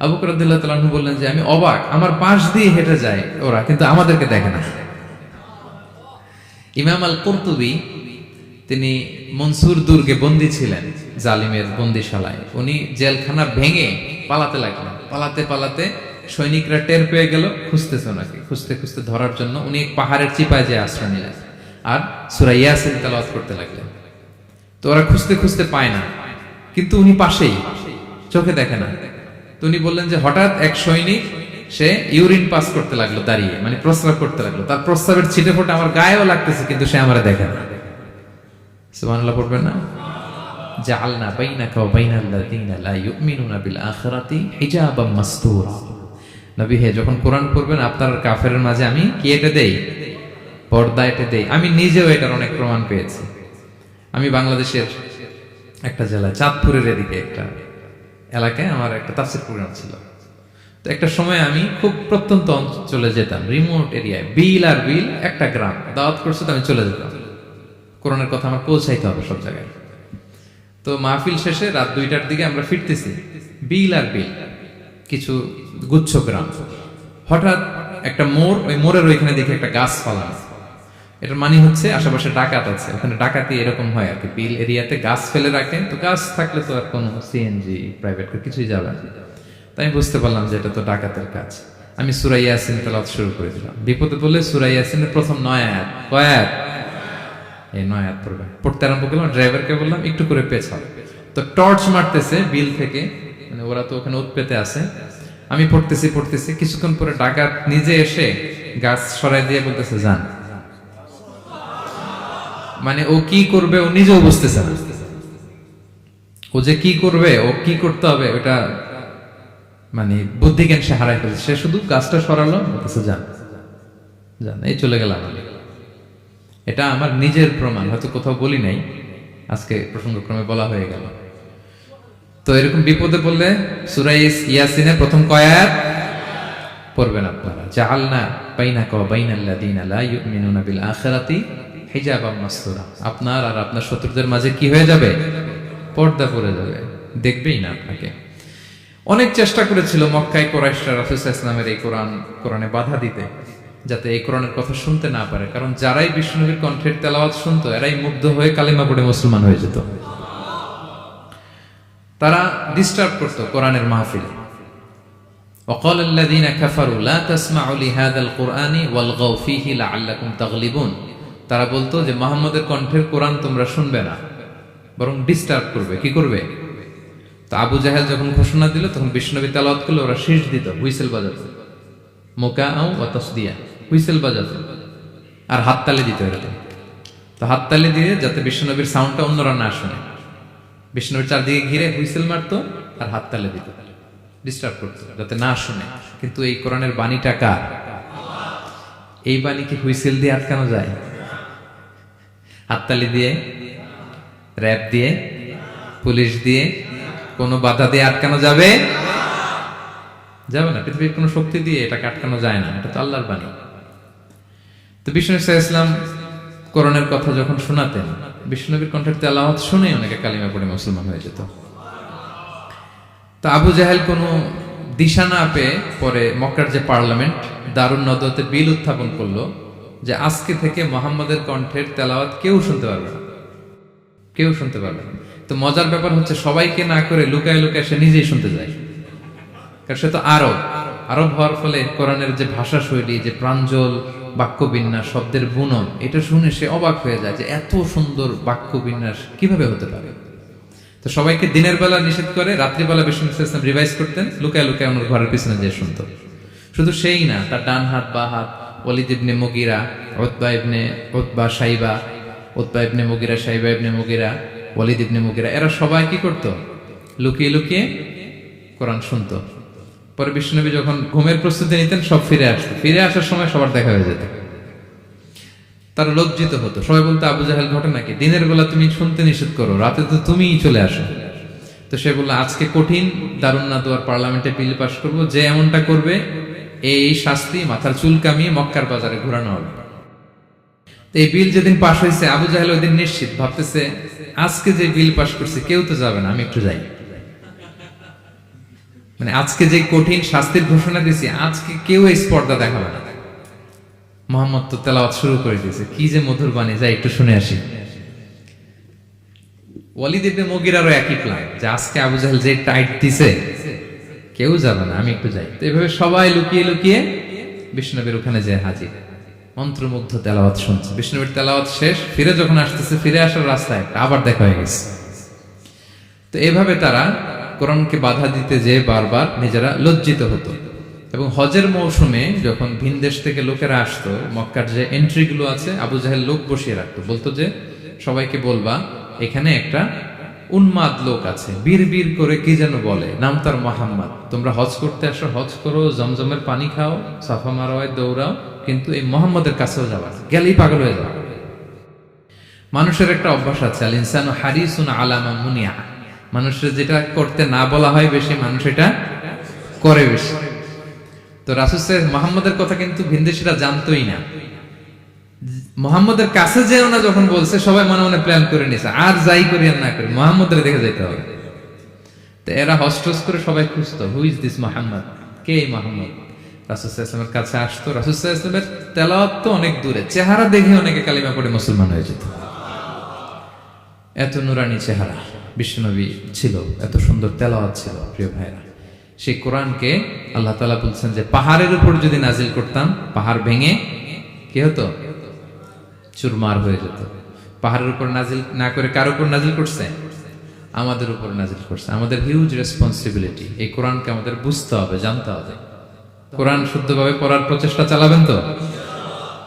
আবু বকর রাদিয়াল্লাহু তাআলা আনহু বললেন যে আমি অবাক, আমার পাশ দিয়ে হেঁটে যায় ওরা, কিন্তু আমাদেরকে দেখে না। ইমাম আল কুরতুবী, তিনি মনসুর দুর্গে বন্দী ছিলেন, জালিমের বন্দিশালায়। উনি জেলখানা ভেঙে পালাতে লাগলেন। পালাতে সৈনিকরা টের পেয়ে গেল, খুঁজতেছে ওনাকে। খুঁজতে ধরার জন্য উনি এক পাহাড়ের চিপায় যেয়ে আশ্রয় নিলেন আর সূরা ইয়াসিন তেলাওয়াত করতে লাগলেন। তো ওরা খুঁজতে পায় না, কিন্তু উনি পাশেই, চোখে দেখে না। তো উনি বললেন যে হঠাৎ এক সৈনিক, সে ইউরিন পাস করতে লাগলো দাঁড়িয়ে, মানে প্রস্রাব করতে লাগলো। তার প্রস্রাবের ছিটে ফোঁটা আমার গায়েও লাগতেছে, কিন্তু সে আমারে দেখে না। সুবহানাল্লাহ পড়বেন না? জাআলনা বাইনাকা ওয়া বাইনাল্লাযীনা লা ইউমিনুনা বিল আখিরাতি হিজাবাম মাসতুরা। নবী হে, যখন কোরআন পড়বেন, আপনার কাফেরের মাঝে আমি কি এঁটে দেই? পর্দা এঁটে দেই। আমি নিজেও এটার অনেক প্রমাণ পেয়েছি। আমি বাংলাদেশের একটা জেলা, চাঁদপুরের এদিকে একটা এলাকায় আমার একটা তাফসীর প্রোগ্রাম ছিল। তো একটা সময় আমি খুব প্রত্যন্ত অঞ্চলে যেতাম, রিমোট এরিয়ায়, বিল একটা গ্রাম দাওয়াত করছে, তো আমি চলে যেতাম। কোরআনের কথা আমার পৌঁছাইতে হবে সব জায়গায়। তো মাহফিল শেষে রাত 2টার দিকে আমরা ফিরতেছি, বিল কিছু গুচ্ছ গ্রাম। হঠাৎ একটা মোড়, ওই মোড়ের ওইখানে দেখি একটা গাছ ফালানো। এটার মানে হচ্ছে আশেপাশে ডাকাত আছে, ওখানে ডাকাতি এরকম হয় আর কি। বিল এরিয়াতে গাছ ফেলে রাখে, তো গাছ থাকলে তো আর কোনো সিএনজি প্রাইভেট কিছুই যাবে না। তাই আমি বুঝতে পারলাম যে এটা তো ডাকাতের কাজ। আমি সূরা ইয়াসিন তেলাওয়াত শুরু করে দিলাম। বিপদে পড়লে সূরা ইয়াসিনের প্রথম 9 আয়াত, কয় আয়াত? এই 9 আয়াত পড়তে আরম্ভ করলাম। ড্রাইভারকে বললাম একটু করে পেছাও। তো টর্চ মারতেছে বিল থেকে, মানে ওরা তো ওখানে উৎপেতে আছে। আমি পড়তেছি, কিছুক্ষণ পরে ডাকাত নিজে এসে গাছ সরাই দিয়ে বলতেছে যান। মানে ও কি করবে ও নিজেও বুঝতেছে না। ও যে কি করবে, ও কি করতে হবে, ওটা মানে বুদ্ধি জ্ঞান সে হারাই ফেলছে। সে শুধু গাছটা সরালো, বলতেছে যান যান, এই চলে গেলাম আমি। এটা আমার নিজের প্রমাণ, হয়তো কোথাও বলি নাই, আজকে প্রসঙ্গক্রমে বলা হয়ে গেল। তো এরকম বিপদে পড়লে সূরা ইয়াসিনের প্রথম কয়াত পড়বেন আপনারা। জাআলনা বাইনাকা ওয়া বাইনাল্লাযিনা লা ইউমিনুনা বিল আখিরাতি হিজাবাম মাসতুরা। আপনার আর আপনার শত্রুদের মাঝে কি হয়ে যাবে? পর্দা পড়ে যাবে, দেখবেই না আপনাকে। অনেক চেষ্টা করেছিল মক্কায় কুরাইশরা রাসূল সাল্লাল্লাহু আলাইহি ওয়াসাল্লামের এই কোরআনে বাধা দিতে, যাতে এই কোরআনের কথা শুনতে না পারে। কারণ যারাই বিষ্ণুনবীর কণ্ঠের তেলাওয়াত শুনতো, এরাই মুগ্ধ হয়ে কালিমা পড়ে মুসলমান হয়ে যেত। তারা ডিস্টার্ব করতো কোরআনের মাহফিলে। وقال الذين كفروا لا تسمعوا لهذا القرآن والغوا فيه لعلكم تغلبون। তারা বলতো যে মুহাম্মদের কণ্ঠের কোরআন তোমরা শুনবে না, বরং ডিস্টার্ব করবে। কি করবে? তো আবু জাহেল যখন ঘোষণা দিল, তখন বিষ্ণুনবী তেলাওয়াত করলে ওরা শীষ দিত, হুইসেল বাজাতো, মুকাআউ ওয়া তাসদিয়া, হুইসেল বাজাতো আর হাততালি দিত এরকম। তো হাততালি দিয়ে যাতে বিষ্ণুনবীর সাউন্ডটা অন্যরা না শুনে, বিষ্ণুনবীর চারদিকে ঘিরে হুইসেল মারতো আর হাততালি দিত, ডিস্টার্ব করতো যাতে না শুনে। কিন্তু এই কোরআনের বাণীটা কার? এই বাণী কি হুইসেল দিয়ে আটকানো যায়? হাততালি দিয়ে, র‍্যাব দিয়ে, পুলিশ দিয়ে, কোনো বাধা দিয়ে আটকানো যাবে? যাবে না। পৃথিবীর কোনো শক্তি দিয়ে এটাকে আটকানো যায় না, এটা তো আল্লাহর বাণী। তো বিষ্ণু ইসলাম কোরআনের কথা যখন শোনাতেন, বিষ্ণুনবীর কণ্ঠের তেলাওয়াত শুনে অনেকে কালিমা পড়ে মুসলমান হয়ে যেত। তো আবু জাহেল কোনো দিশা না পেয়ে পরে মক্কার যে পার্লামেন্ট, দারুন নদওয়াতে বিল উত্থাপন করলো যে আজকে থেকে মুহাম্মদের কণ্ঠের তেলাওয়াত কেউ শুনতে পারবে না, কেউ শুনতে পারবে না। তো মজার ব্যাপার হচ্ছে, সবাইকে না করে লুকায় লুকায় সে নিজেই শুনতে যায়। কারণ সে তো আরব হওয়ার ফলে কোরআনের যে ভাষা শৈলী, যে প্রাঞ্জল বাক্য বিন্যাস, শব্দের বুনন, এটা শুনে সে অবাক হয়ে যায় যে এত সুন্দর বাক্য বিন্যাস কিভাবে হতে পারে। তো সবাইকে দিনের বেলা নিষেধ করে, রাত্রিবেলা বিষ্ণু ইসলাম রিভাইজ করতেন, লুকায় লুকায় ওনার ঘরের পিছনে যে শুনতো। শুধু সেই না, তার ডান হাত বা হাত ওয়ালিদ ইবনে মুগিরা, উতবা শাইবা, উতবা ইবনে মুগিরা, শাইবা ইবনে মুগিরা, ওয়ালিদ ইবনে মুগিরা, এরা সবাই কি করত? লুকিয়ে লুকিয়ে কোরআন শুনতো। পরে বিষ্ণুনবী যখন ঘুমের প্রস্তুতি নিতেন, সব ফিরে আসতো। ফিরে আসার সময় সবার দেখা হয়ে যেত। তারা লজ্জিত হতো। সবাই বলতো, আবু জাহেল ঘটনা কি? দিনের বেলা তুমি শুনতে নিষেধ করো, রাতে তো তুমিই চলে আসো। তো সে বললো, আজকে কঠিন দারুন নাদওয়ার পার্লামেন্টে বিল পাস করবো, যে এমনটা করবে এই শাস্তি মাথার চুল কামিয়ে মক্কার বাজারে ঘোরানো হবে। এই বিল যেদিন পাশ হয়েছে, আবু জাহেল ওই দিন নিশ্চিত ভাবতেছে, আজকে যে বিল পাশ করছে কেউ তো যাবে না, আমি একটু যাই। মানে আজকে যে কঠিন শাস্তির ঘোষণা দিয়েছি, আজকে কেউ এই স্পর্ধা দেখাবে না। মুহাম্মদ তো তেলাওয়াত শুরু করে দিয়েছে, কি যে মধুর বাণী, যাই একটু শুনে আসি। ওয়ালিদ ইবনে মুগিরারও একই প্ল্যান, যে আজকে আবু জাহেল যে টাইট দিছে কেউ যাবে না, আমি একটু যাই। তো এভাবে সবাই লুকিয়ে লুকিয়ে বিষ্ণুনবীর ওখানে যে হাজির, মন্ত্রমুগ্ধ তেলাওয়াত শুনছে। বিষ্ণুনবীর তেলাওয়াত শেষ, ফিরে যখন আসতেছে, ফিরে আসার রাস্তায় আবার দেখা হয়ে গেছে। তো এভাবে তারা কোরআনকে বাধা দিতে যে বারবার নিজেরা লজ্জিত হতো। এবং হজের মৌসুমে যখন ভিন দেশ থেকে লোকেরা আসতো, মক্কার যে এন্ট্রি গুলো আছে, আবু জাহেল লোক বসিয়ে রাখতো, বলতো যে সবাইকে বলবা এখানে একটা উন্মাদ লোক আছে, বীর বীর করে কি যেন বলে, নাম তার মুহাম্মদ। তোমরা হজ করতে আসো, হজ করো, জমজমের পানি খাও, সাফা মারওয়ায় দৌড়াও, কিন্তু এই মুহাম্মদের কাছেও যাবা না, গেলেই পাগল হয়ে যাবে। মানুষের একটা অভ্যাস আছে, আল ইনসানু হারিসুন আলা মা মুনিয়া, মানুষের যেটা করতে না বলা হয় বেশি, মানুষ এটা করে বেশি। তো রাসূল সাল্লাল্লাহু মুহাম্মদের কথা কিন্তু ভিনদেশীরা জানতোই না। মুহাম্মদের কাছে যেও না যখন বলছে, সবাই মনে মনে প্ল্যান করে নিছে, আর যাই করি আর না করি মুহাম্মদের দেখে যেতে হবে। তো এরা হস্টস করে সবাই খুঁজতো, হু ইজ দিস মুহাম্মদ, কে এই মুহাম্মদ? রাসূল সাল্লাল্লাহু আলাইহি ওয়াসাল্লামের কাছে আসতো। রাসূল সাল্লাল্লাহু আলাইহি ওয়াসাল্লামের তেলাওয়াত তো অনেক দূরে, চেহারা দেখে অনেকে কালিমা পড়ে মুসলমান হয়ে যেত। এত নুরানি চেহারা বিশ্বনবী ছিল, এত সুন্দর তেলাওয়াত ছিল। প্রিয় ভাইরা, সেই কোরআনকে আল্লাহ তাআলা বলছেন যে পাহাড়ের উপর যদি নাজিল করতাম, পাহাড় ভেঙে কি হতো? চুরমার হয়ে যেত। পাহাড়ের উপর নাজিল না করে কার উপর নাজিল করছে? আমাদের উপর নাজিল করছে। আমাদের হিউজ রেসপন্সিবিলিটি, এই কোরআনকে আমাদের বুঝতে হবে, জানতে হবে। কোরআন শুদ্ধভাবে পড়ার প্রচেষ্টা চালাবেন তো?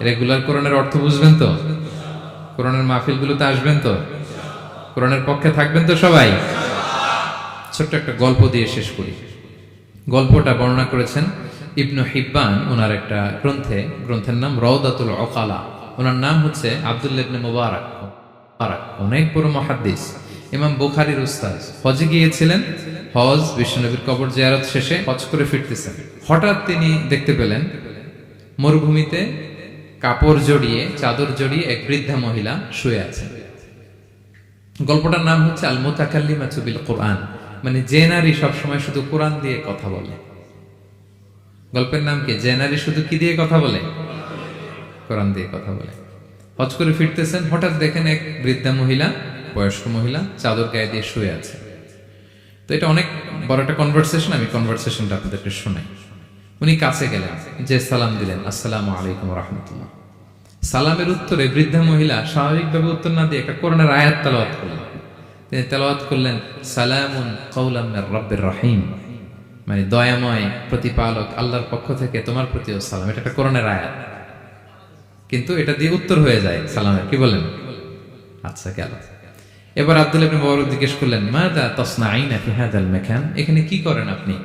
রেগুলার কোরআনের অর্থ বুঝবেন তো? কোরআনের মাহফিলগুলোতে আসবেন তো? কোরআনের পক্ষে থাকবেন তো সবাই? ছোট্ট একটা গল্প দিয়ে শেষ করি। গল্পটা বর্ণনা করেছেন ইবনু হিব্বান ওনার একটা গ্রন্থের নাম রওদাতুল উকালা। ওনার নাম হচ্ছে আব্দুল্লাহ ইবনে মুবারক, অনেক বড় মুহাদ্দিস, ইমাম বুখারীর উস্তাদ। হজে গিয়েছিলেন, হজ বিশ্বনবীর কবর জিয়ারত শেষে হজ করে ফিরতেছেন। হঠাৎ তিনি দেখতে পেলেন মরুভূমিতে কাপড় জড়িয়ে, চাদর জড়িয়ে এক বৃদ্ধা মহিলা শুয়ে আছে। গল্পটার নাম হচ্ছে আল মুতাকাল্লিমাতু বিল কুরআন, মানে যে নারী সবসময় শুধু কোরআন দিয়ে কথা বলে। গল্পের নাম কি? যে নারী শুধু কি দিয়ে কথা বলে? কোরআন দিয়ে কথা বলে। হজ করে ফিরতেছেন, হঠাৎ দেখেন এক বৃদ্ধা মহিলা, বয়স্ক মহিলা চাদর গায়ে দিয়ে শুয়ে আছে। তো এটা অনেক বড় একটা কনভারসেশন, আমি কনভারসেশনটা আপনাদেরকে শোনাই। উনি কাছে গেলেন, যে সালাম দিলেন, আসসালামু আলাইকুম ওয়া রাহমাতুল্লাহ। সালামের উত্তরে বৃদ্ধা মহিলা স্বাভাবিকভাবে উত্তর না দিয়ে একটা কোরআনের আয়াত তেলাওয়াত করলেন। তিনি তেলাওয়াত করলেন, সালামুন কাওলাম মির রাব্বির রহিম, মানে দয়াময় প্রতিপালক আল্লাহর পক্ষ থেকে তোমার প্রতিও সালাম। এটা একটা কোরআনের আয়াত, কিন্তু এটা দিয়ে উত্তর হয়ে যায় সালামের। কি বলেন? আচ্ছা, গেল। এবার আব্দুল্লাহ ইবনে মুবারক জিজ্ঞেস করলেন, মাযা তাসনাঈনা ফি হাযাল মাকান, এখানে কি করেন আপনি?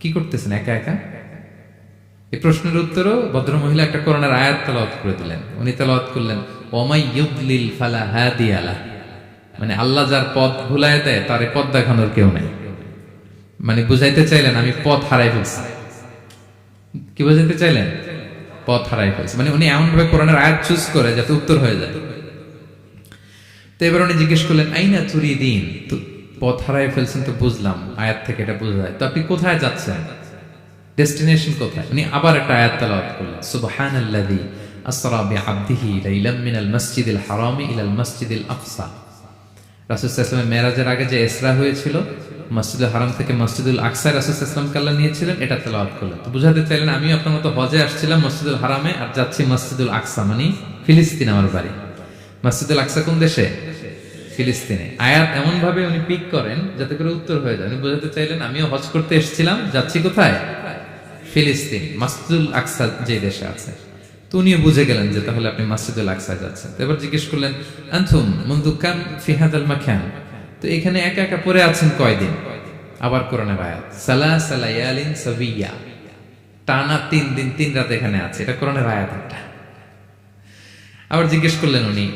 কি করতেছেন একা একা? এই প্রশ্নের উত্তরও ভদ্রমহিলা একটা কোরআনের আয়াত তেলাওয়াত করে দিলেন। উনি তেলাওয়াত করলেন, ওমাই ইউদলিল ফালা হাদিয়া লাহ, মানে আল্লাহ যার পথ ভুলায় দেয় তার পথ দেখানোর কেউ নেই। মানে বুঝাইতে চাইলেন আমি পথ হারাই ফেলছি। কি বুঝাইতে চাইলেন? পথ হারাই ফেলছি, মানে উনি এমন ভাবে কোরআনের আয়াত চুজ করে যাতে উত্তর হয়ে যায়। তো এবার উনি জিজ্ঞেস করলেন, আইনা তুরিদিন, তো পথ হারাই ফেলছেন তো বুঝলাম, আয়াত থেকে এটা বোঝা যায়, তো আপনি কোথায় যাচ্ছেন? ডেস্টিনেশন কোথায়? উনি আবার একটা আয়াত তেলাওয়াত করলেন, সুবহানাল্লাযী আসরা বিআবদিহি লাইলাম মিনাল মাসজিদিল হারামি ইলাল মাসজিদিল আকসা। রাসূল সাল্লাল্লাহু আলাইহি ওয়াসাল্লাম মেরাজের আগে যে ইসরা হয়েছিল, মসজিদুল হারাম থেকে মসজিদুল আকসায় রাসূল সাল্লাল্লাহু আলাইহি ওয়াসাল্লামকে আল্লাহ নিয়েছিলেন, এটা তেলাওয়াত করলেন। তো বুঝাতে চাইলেন আমি আপনার মতো হজে আসছিলাম মসজিদুল হারামে, আর যাচ্ছি মসজিদুল আকসা, মানে ফিলিস্তিন আমার বাড়ি। মসজিদুল আকসা কোন দেশে? ফিলিস্তিনে। আয়াত এমন ভাবে উনি পিক করেন যাতে করে উত্তর হয়ে যায়। উনি বোঝাতে চাইলেন আমিও হজ করতে এসেছিলাম, যাচ্ছি কোথায়? ফিলিস্তিন, মসজিদুল আকসা যে দেশে আছে। তো উনিও বুঝে গেলেন যে তাহলে আপনি মসজিদুল আকসায় যাচ্ছেন। এবার জিজ্ঞেস করলেন, আনতুম মুনযু কাম ফি হাযাল মাকান, তো এখানে একা একা পড়ে আছেন কয়দিন? আবার কোরআনের আয়াত, সালাসা লায়ালিন সাবিয়া, টানা 3 দিন 3 রাত এখানে আছে। এটা কোরআনের আয়াত একটা। আবার জিজ্ঞেস করলেন উনি,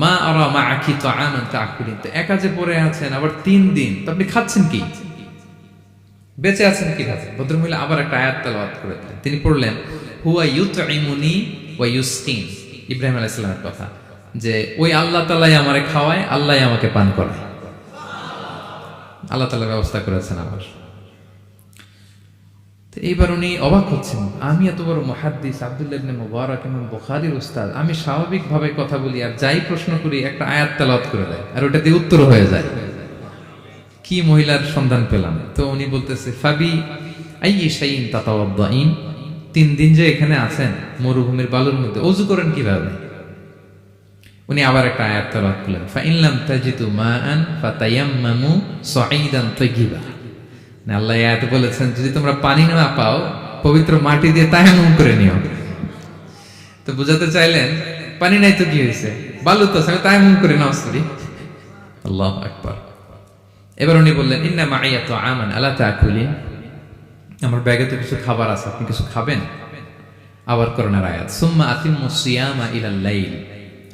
মা আরা মাআকি তাআমান তাআকুলিন, তো একা যে পড়ে আছেন আবার 3 দিন, তো আপনি খাচ্ছেন কি? বেঁচে আছেন কিভাবে? ভদ্রমহিলা আবার একটা আয়াত তেলাওয়াত করে দিলেন। তিনি পড়লেন, হুয়া ইউতঈমুনি ওয়া ইউসকিন, ইব্রাহিম আলাইহিস সালামের কথা, যে ওই আল্লাহ তাআলাই আমারে খাওয়ায়, আল্লাহই আমাকে পান করায়। আল্লাহ তাআলা ব্যবস্থা করেছেন আমার। তো এইবার উনি অবাক হচ্ছেন, আমি এত বড় মুহাদ্দিস আব্দুল্লাহ ইবনে মুবারক ইমাম বুখারীর উস্তাদ, আমি স্বাভাবিকভাবে কথা বলি আর যাই প্রশ্ন করি একটা আয়াত তেলাওয়াত করে দেয় আর ওটা দিয়ে উত্তর হয়ে যায়। কি মহিলার সন্ধান পেলাম? তো উনি বলতেছে, ফাবি আইয়ি শাইইন তাতাওয়াদ্দাইন, 3 দিন যে এখানে আছেন মরুভূমির বালুর মধ্যে, ওযু করেন কিভাবে? উনি আবার একটা আয়াত তেলাওয়াত করলেন, ফা ইন লাম তাজিদু মাআন ফাতায়াম্মামু সাঈদান তাইয়্যিবা, না আল্লাহ আয়াতে বলেছেন যদি তোমরা পানি না পাও পবিত্র মাটি দিয়ে তায়াম্মুম করে নিও। তো বুঝাতে চাইলেন পানি নাই তো কি হয়েছে, বালু তো আছে, তায়াম্মুম করে নাও। সরি, আল্লাহু আকবার। এবার উনি বললেন, ইন্না মাইয়া তাআমান আলা তাকুলিন, আমার ব্যাগে তো কিছু খাবার আছে, আপনি কিছু খাবেন? আবার কোরআনের আয়াত, সুম্মা আতিম্মুস সিয়ামা ইলাল লাইল,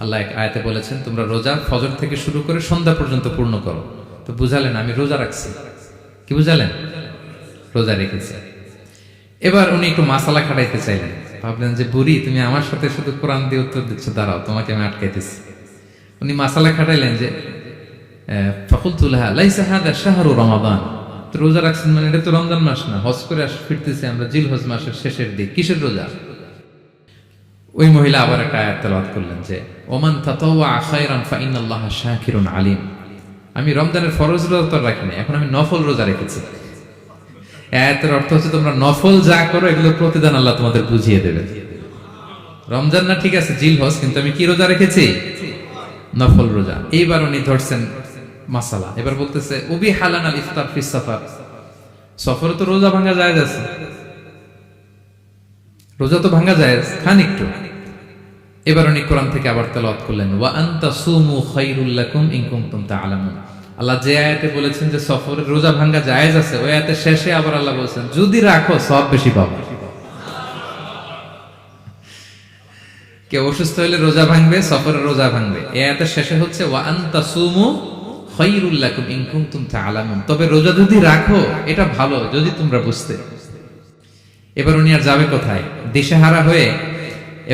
আল্লাহ এক আয়াতে বলেছেন তোমরা রোজা ফজর থেকে শুরু করে সন্ধ্যা পর্যন্ত পূর্ণ করো। তো বুঝালেন আমি রোজা রাখছি। কি বুঝালেন? রোজা রেখেছে। এবার উনি একটু মাসালা খাটাইতে চাইলেন, ভাবলেন যে বুড়ি তুমি আমার সাথে শুধু কোরআন দিয়ে উত্তর দিচ্ছ, দাঁড়াও তোমাকে আমি আটকাইতেছি। উনি মাসালা খাটাইলেন যে ফাকুলতু লাহা লাইসা হাযা শাহরু রমাদান, তো রোজা রাখছেন মানে এটা তো রমজান মাস না, হজ করে ফিরতেছি আমরা জিলহজ মাসের শেষের দিক, কিসের রোজা? ওই মহিলা আবার একটা আয়াত তেলাওয়াত করলেন যে ওমান তাতাওয়া খায়রান ফা ইন্নাল্লাহা শাকিরুন আলিম, আমি রমজানের ফরজ রোজা তো রাখিনি, এখন আমি নফল রোজা রেখেছি। আয়াতের অর্থ হচ্ছে তোমরা নফল যা করো এগুলোর প্রতিদান আল্লাহ তোমাদের বুঝিয়ে দেবে। রমজান না ঠিক আছে জিলহজ, কিন্তু আমি কি রোজা রেখেছি? নফল রোজা। এইবার উনি ধরছেন মাসালা, এবার বলতেছে উবি হালান আল ইফতার ফিস সাফার, সফরে তো রোজা ভাঙা জায়েজ আছে, রোজা তো ভাঙা জায়েজ, খান একটু। এবার উনি কোরআন থেকে আবার তেলাওয়াত করলেন, ওয়া আনতা সুমু খায়রুল লাকুম ইন কুনতুম তা'লামুন, আল্লাহ যে আয়াতে বলেছেন যে সফরের রোজা ভাঙ্গা জায়েজ আছে, ওই আয়াতের শেষে আবার আল্লাহ বলেছেন যদি রাখো সব বেশি পাবে। কেউ অসুস্থ হলে রোজা ভাঙবে, সফরের রোজা ভাঙবে। এই আয়াতের শেষে হচ্ছে ওয়া আন তাসুমু খায়রুল লাকুম ইন কুনতুম তা'লামুন, তবে রোজা যদি রাখো এটা ভালো যদি তোমরা বুঝতে। এবার উনি আর যাবে কোথায়, দিশেহারা হয়ে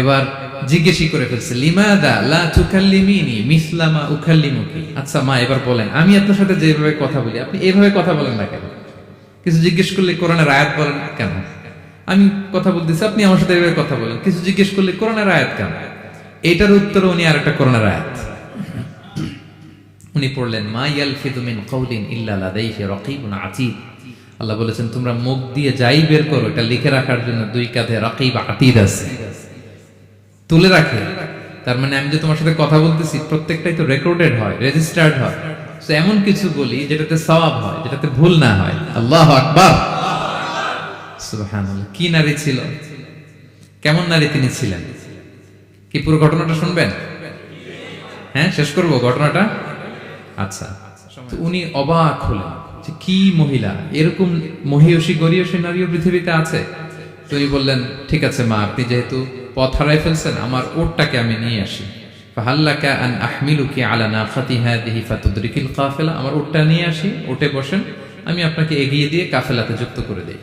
এবার জিজ্ঞেসই করে ফেলছে লিমাদা লা তুকাল্লিমিনি মিসলা মা উকাল্লিমুকি। আচ্ছা মা এবার বলেন, আমি আপনার সাথে যেভাবে কথা বলি আপনি এইভাবে কথা বলেন না কেন? কিছু জিজ্ঞেস করলে কোরআনের আয়াত বলেন কেন? আমি কথা বলতেছি আপনি আমার সাথে এইভাবে কথা বলেন, কিছু জিজ্ঞেস করলে কোরআনের আয়াত কেন? এইটার উত্তরে উনি আরেকটা কোরআনের আয়াত উনি পড়লেন, মা ইয়ালফিযু মিন কাওলিন ইল্লা লাদাইহি রাকীবুন আতীদ। আল্লাহ বলেছেন তোমরা মুখ দিয়ে যাই বের করো এটা লিখে রাখার জন্য দুই কাঁধে রাকীব আতীদ আছে, তুলে রাখে। তার মানে আমি যে তোমার সাথে কথা বলতেছি প্রত্যেকটাই তো রেকর্ডেড হয়, রেজিস্টার্ড হয়। তো এমন কিছু বলি যেটাতে সওয়াব হয়, যেটাতে ভুল না হয়। আল্লাহু আকবার, সুবহানাল্লাহ। কি নারী ছিল, কেমন নারী তিনি ছিলেন? কি পুরো ঘটনাটা শুনবেন? হ্যাঁ, শেষ করব ঘটনাটা। আচ্ছা, তো উনি অবাক হলেন যে কি মহিলা, এরকম মহিয়সী গরিয়সী নারীও পৃথিবীতে আছে। তো উনি বললেন ঠিক আছে মা, আপনি যেহেতু পথ হারাই ফেলছেন আমার উটটাকে আমি নিয়ে আসি। ফাহাল্লাকা আন আহমিলুকি আলা নাফাতি হাদিহি ফাতুদরিকিল কাফিলা, আমার উটটা নিয়ে আসি, উটে বসেন, আমি আপনাকে এগিয়ে দিয়ে কাফেলাতে যুক্ত করে দেই।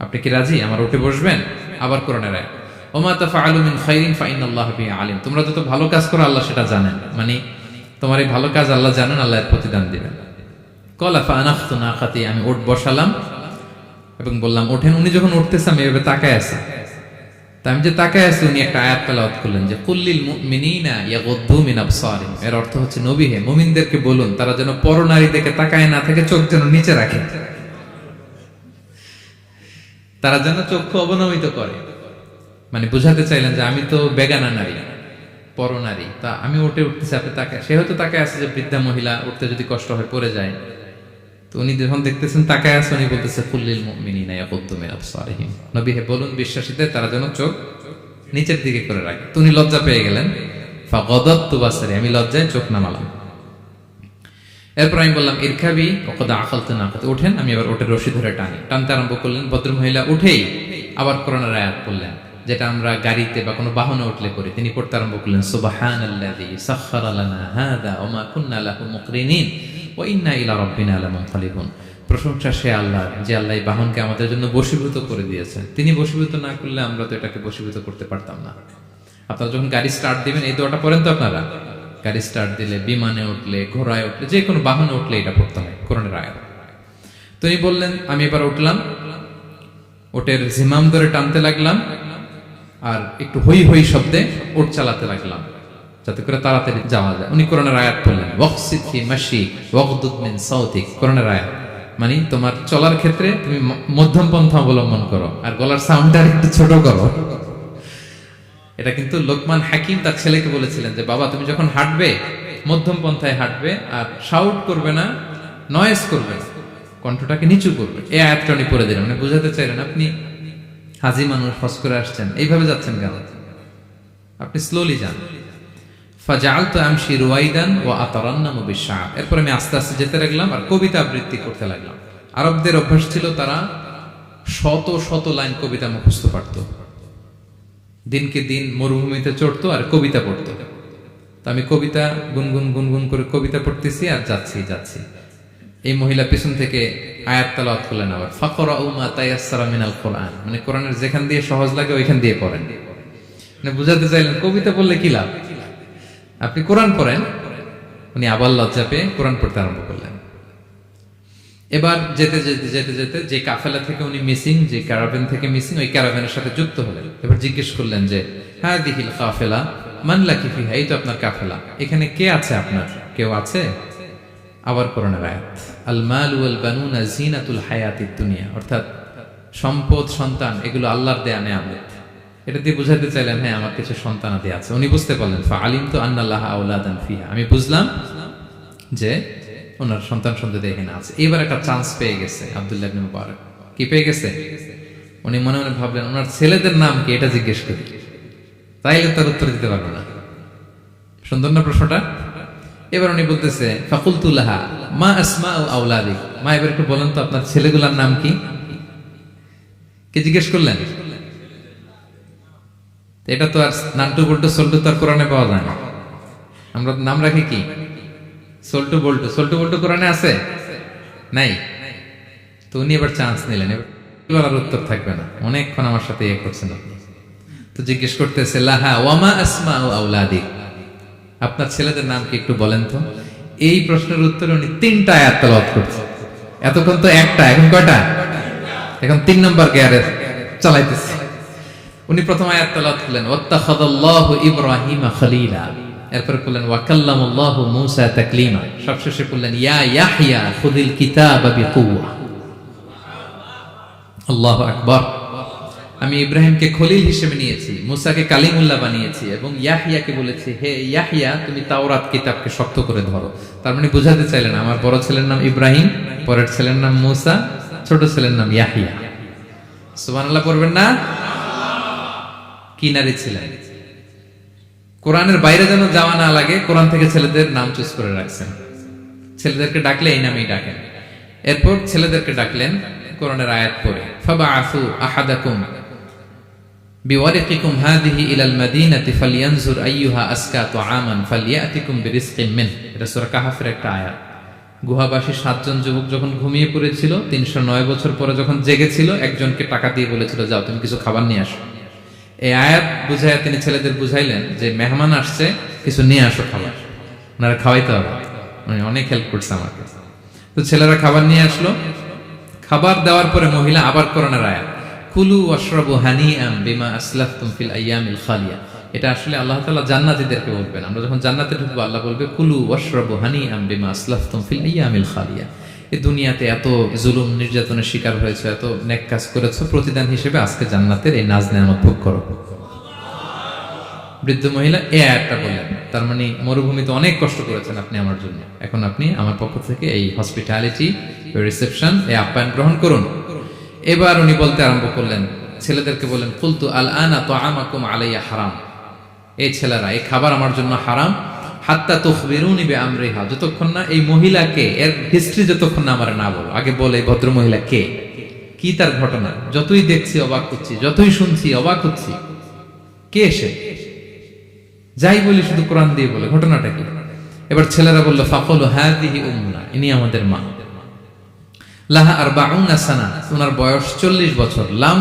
আপনি কি রাজি আমার উটে বসবেন? আবার কোরআনের আয়াত, ওমা তাফআলু মিন খাইরিন ফাইনাল্লাহা বিহি আলিম, তোমরা যত ভালো কাজ করো আল্লাহ সেটা জানেন। মানে তোমার এই ভালো কাজ আল্লাহ জানেন, আল্লাহ এর প্রতিদান দিবেন। ক্বালা ফাআনাখতু নাকাতি, আমি উট বসালাম এবং বললাম ওঠেন। উনি যখন উঠতেছে আমি এভাবে তাকায় আছি। তা আমি যে তাকায় আছি উনি একটা আয়াত তেলাওয়াত করলেন যে কুল্লিল মুমিনিনা ইয়াগুদ্দু মিন আবসারিহিম। এর অর্থ হচ্ছে নবী হে মুমিনদেরকে বলুন তারা যেন পরনারী দিকে তাকায় না থাকে, চোখ যেন নিচে রাখে, তারা যেন চক্ষু অবনমিত করে। মানে বুঝাতে চাইলেন যে আমি তো বেগানা নারী, পরনারী, তা আমি উঠে উঠতেছি আপনি তাকায়। সে হয়তো তাকায় আছে যে বৃদ্ধা মহিলা উঠতে যদি কষ্ট হয় পড়ে যায়। তো উনি যখন দেখতেছেন তাকায় আছে, উনি বলতেছে কুল্লিল মুমিনিনা ইয়াগুদ্দু মিন আবসারিহিম, নবী হে বলুন বিশ্বাসীদের তারা যেন চোখ নিচের দিকে করে রাখে। তো উনি লজ্জা পেয়ে গেলেন। ফাগাদাতু বাসারি, আমি লজ্জায় চোখ নামালাম। এরপর আমি বললাম ইরকাবি ওয়াকাদ আখালতু নাকাত, ওঠেন। আমি আবার ওটের রশি ধরে টানতে আরম্ভ করলেন। ভদ্রমহিলা উঠেই আবার কোরআনের আয়াত পড়লেন, যেটা আমরা গাড়িতে বা কোনো বাহনে উঠলে করি। তিনি পড়তে আরম্ভ করলেন সুবহানাল্লাযী সাখখারা লানা হাযা ওয়া মা কুন্না লাহু মুকরিনিন ওয়া ইন্না ইলা রাব্বিনা লামুনকালিবুন। প্রশংসা সে আল্লাহ যে আল্লাহ এই বাহনকে আমাদের জন্য বশীভূত করে দিয়েছেন। তিনি বশীভূত না করলে আমরা তো এটাকে বশীভূত করতে পারতাম না। আপনারা যখন গাড়ি স্টার্ট দিবেন এই দোয়াটা পড়েন তো আপনারা? গাড়ি স্টার্ট দিলে, বিমানে উঠলে, ঘোড়ায় উঠলে, যে কোনো বাহনে উঠলে এটা পড়তে হয়, কোরআনের আয়াত। তো উনি বললেন আমি এবার উঠলাম, ওটের জিমাম ধরে টানতে লাগলাম আর একটু হই হই শব্দে উট চালাতে লাগলাম যাতে করে তাড়াতাড়ি যাওয়া যায়। উনি কোরআনের আয়াত বললেন ওয়াকসিদ ফি মাশিক ওয়াগদুদ মিন সাউতিক, কোরআনের আয়াত। মানে তোমার চলার ক্ষেত্রে তুমি মধ্যম পন্থা অবলম্বন করো আর গলার সাউন্ডটা একটু ছোট করো। এটা কিন্তু লোকমান হাকিম তার ছেলেকে বলেছিলেন যে বাবা তুমি যখন হাঁটবে মধ্যম পন্থায় হাঁটবে আর শাউট করবে না, নয়েজ করবে না, কণ্ঠটাকে নিচু করবে। এই আয়াতটা উনি পড়ে দিলেন। মানে বুঝাতে চাইলেন আপনি হাজি মানুষ, হজ করে আসছেন, এইভাবে যাচ্ছেন কেন? আপনি স্লোলি যান। ফাজাআলতু আমশি রুয়াইদান ওয়া আতারান্নামু বিশ-শা'ব। এরপর আমি আস্তে আস্তে যেতে লাগলাম আর কবিতা আবৃত্তি করতে লাগলাম। আরবদের অভ্যাস ছিল তারা শত শত লাইন কবিতা মুখস্থ পারত। দিনকে দিন মরুভূমিতে চড়তো আর কবিতা পড়তো। তো আমি কবিতা গুনগুন গুনগুন করে কবিতা পড়তেছি আর যাচ্ছি। এই মহিলা পিছন থেকে আয়াত তেলাওয়াত করলেন আবার ফাকরাউ মা তায়াসসারা মিনাল কোরআন, মানে কোরআনের যেখান দিয়ে সহজ লাগে ওইখান দিয়ে পড়েন। মানে বুঝাতে চাইলেন কবিতা পড়লে কি লাভ, আপনি কোরআন পড়েন। উনি আবার লজ্জা পেয়ে কোরআন পড়তে আরম্ভ করলেন। এবার যেতে যে কাফেলা থেকে উনি মিসিং, যে ক্যারাভেন থেকে মিসিং, ওই ক্যারাভেনের সাথে যুক্ত হলেন। এবার জিজ্ঞেস করলেন যে হাদিহিল কাফেলা মান লাকি ফিহা, এই তো আপনার কাফেলা, এখানে কে আছে আপনার, কেউ আছে? আবার কোরআনের আয়াত আল মাল ওয়াল বানুনা জিনাতুল হায়াতিদ দুনিয়া, অর্থাৎ সম্পদ সন্তান এগুলো আল্লাহর দেয়া নেয়ামত। এটা দিয়ে বুঝাতে চাইলেন হ্যাঁ আমার কিছু সন্তানাদি আছে। উনি বুঝতে পারলেন ফাআলিমতু আন্না লাহা আওলাদান ফিহা, আমি বুঝলাম যে ওনার সন্তান সন্ততি এখানে আছে। এবার একটা চান্স পেয়ে গেছে আব্দুল্লাহ ইবনে মুবারক। কি পেয়ে গেছে? উনি মনে মনে ভাবলেন ওনার ছেলেদের নাম কি, এটা জিজ্ঞেস করি, তাইলে তার উত্তর দিতে পারবে না। সুন্দর না প্রশ্নটা? এবার উনি বলতেছে ফাকুলতু লাহা মা আসমাউ আওলাদিক, মা এবার একটু বলেন তো আপনার ছেলেগুলোর নাম কি? কে জিজ্ঞেস করলেন? এটা তো আর নান্টু বল্টু সল্টু তো আর কোরআনে পাওয়া যায় না। আমরা নাম রাখি কি? সল্টু বল্টু। সল্টু বল্টু কোরআনে আছে? নাই। তো উনি এবার চান্স নিলেন, এবার আর উত্তর থাকবে না, অনেকক্ষণ আমার সাথে ইয়ে করছেন আপনি। তো জিজ্ঞেস করতেছে লাহা ওয়ামা আসমাউ আওলাদিক, আপনার ছেলেদের নাম কি একটু বলেন তো। এই প্রশ্নের উত্তরে উনি 3টা আয়াত তেলাওয়াত করছে। এতক্ষণ তো একটা, এখন কয়টা? এখন 3 নম্বর গিয়ারে চালাইতেছে। উনি প্রথম আয়াত তেলাওয়াত করলেন ওয়াত্তাখাযাল্লাহু ইব্রাহিমা খলিলা, এরপর বললেন ওয়া কাল্লামাল্লাহু মূসা তাকলিমা, সবশেষে বললেন ইয়া ইয়াহইয়া খুযিল কিতাবা বিকুওয়া। আল্লাহু আকবার। আমি ইব্রাহিমকে খলিল হিসেবে নিয়েছি, মুসাকে কালিমুল্লাহ বানিয়েছি, এবং ইয়াহইয়াকে বলেছি হে ইয়াহইয়া তুমি তাওরাত কিতাবকে শক্ত করে ধরো। তার মানে বোঝাতে চাইলেন আমার বড় ছেলের নাম ইব্রাহিম, পরের ছেলের নাম মুসা, ছোট ছেলের নাম ইয়াহইয়া। সুবহানাল্লাহ পড়বেন না? কি নারী ছিলেন! কোরআনের বাইরে যেন যাওয়া না লাগে, কোরআন থেকে ছেলেদের নাম চুজ করে রাখছেন। ছেলেদেরকে ডাকলে এই নামেই ডাকেন। এরপর ছেলেদেরকে ডাকলেন কোরআনের আয়াত পড়ে ফাবাআসু আহাদাকুম বিওয়ারিকিকুম হাযিহি ইলাল মাদিনাতি ফালইয়ানজুর আইয়ুহা আসকা তুআমান ফালইয়াতিকুম বিরিজকিন মিন। এটা সূরা কাহফের একটা আয়াত। গুহাবাসী 7 জন যুবক যখন ঘুমিয়ে পড়েছিল, 309 বছর পরে যখন জেগেছিল, একজনকে টাকা দিয়ে বলেছিল যাও তুমি কিছু খাবার নিয়ে আসো। এই আয়াত বুঝাইয়া তিনি ছেলেদের বুঝাইলেন যে মেহমান আসছে, কিছু নিয়ে আসো খাবার, ওনারা খাওয়াইতে হবে। মানে অনেক হেল্প করছে আমাকে। তো ছেলেরা খাবার নিয়ে আসলো। খাবার দেওয়ার পরে মহিলা আবার কোরআনের আয়াত কুলু ওয়াশরাবু হানিআম বিমা আসলাফতুম ফিল আইয়ামিল খালিয়া। এটা আসলে আল্লাহ তাআলা জান্নাতীদেরকে বলবেন। আমরা যখন জান্নাতে ঢুকবো আল্লাহ বলবে কুলু ওয়াশরাবু হানিআম বিমা আসলাফতুম ফিল আইয়ামিল খালিয়া। এই দুনিয়াতে এত জুলুম নির্যাতনের শিকার হয়েছে, এত নেক কাজ করেছো, প্রতিদান হিসেবে আজকে জান্নাতের এই নাজ নেয়ামত ভোগ করো। বৃদ্ধ মহিলা এই আয়াতটা বললেন, তার মানে মরুভূমিতে অনেক কষ্ট করেছেন আপনি আমার জন্য, এখন আপনি আমার পক্ষ থেকে এই হসপিটালিটি, রিসেপশন, এই আপ্যায়ন গ্রহণ করুন। এবার উনি বলতে আরম্ভ করলেন, ছেলেদেরকে বললেন কুলতু আল আনা তুআমাকুম আলাইয়া হারাম। এই ছেলেরা, এই খাবার আমার জন্য হারাম। হাত্তা তুখবিরুনি বিআমরিহা, যতক্ষণ না এই মহিলাকে, এর হিস্ট্রি যতক্ষণ না আমার না বলো। আগে বলে এই ভদ্র মহিলা কে, কি তার ঘটনা। যতই দেখছি অবাক হচ্ছি, যতই শুনছি অবাক হচ্ছি। কে এসে যাই বলি শুধু কোরআন দিয়ে বলে, ঘটনাটা কি? এবার ছেলেরা বলল ফাকুলু হাযিহি উম্মুনা, ইনি আমাদের মা। লাহা আরবাউনা সানা, ওনার বয়স 40 বছর। লাম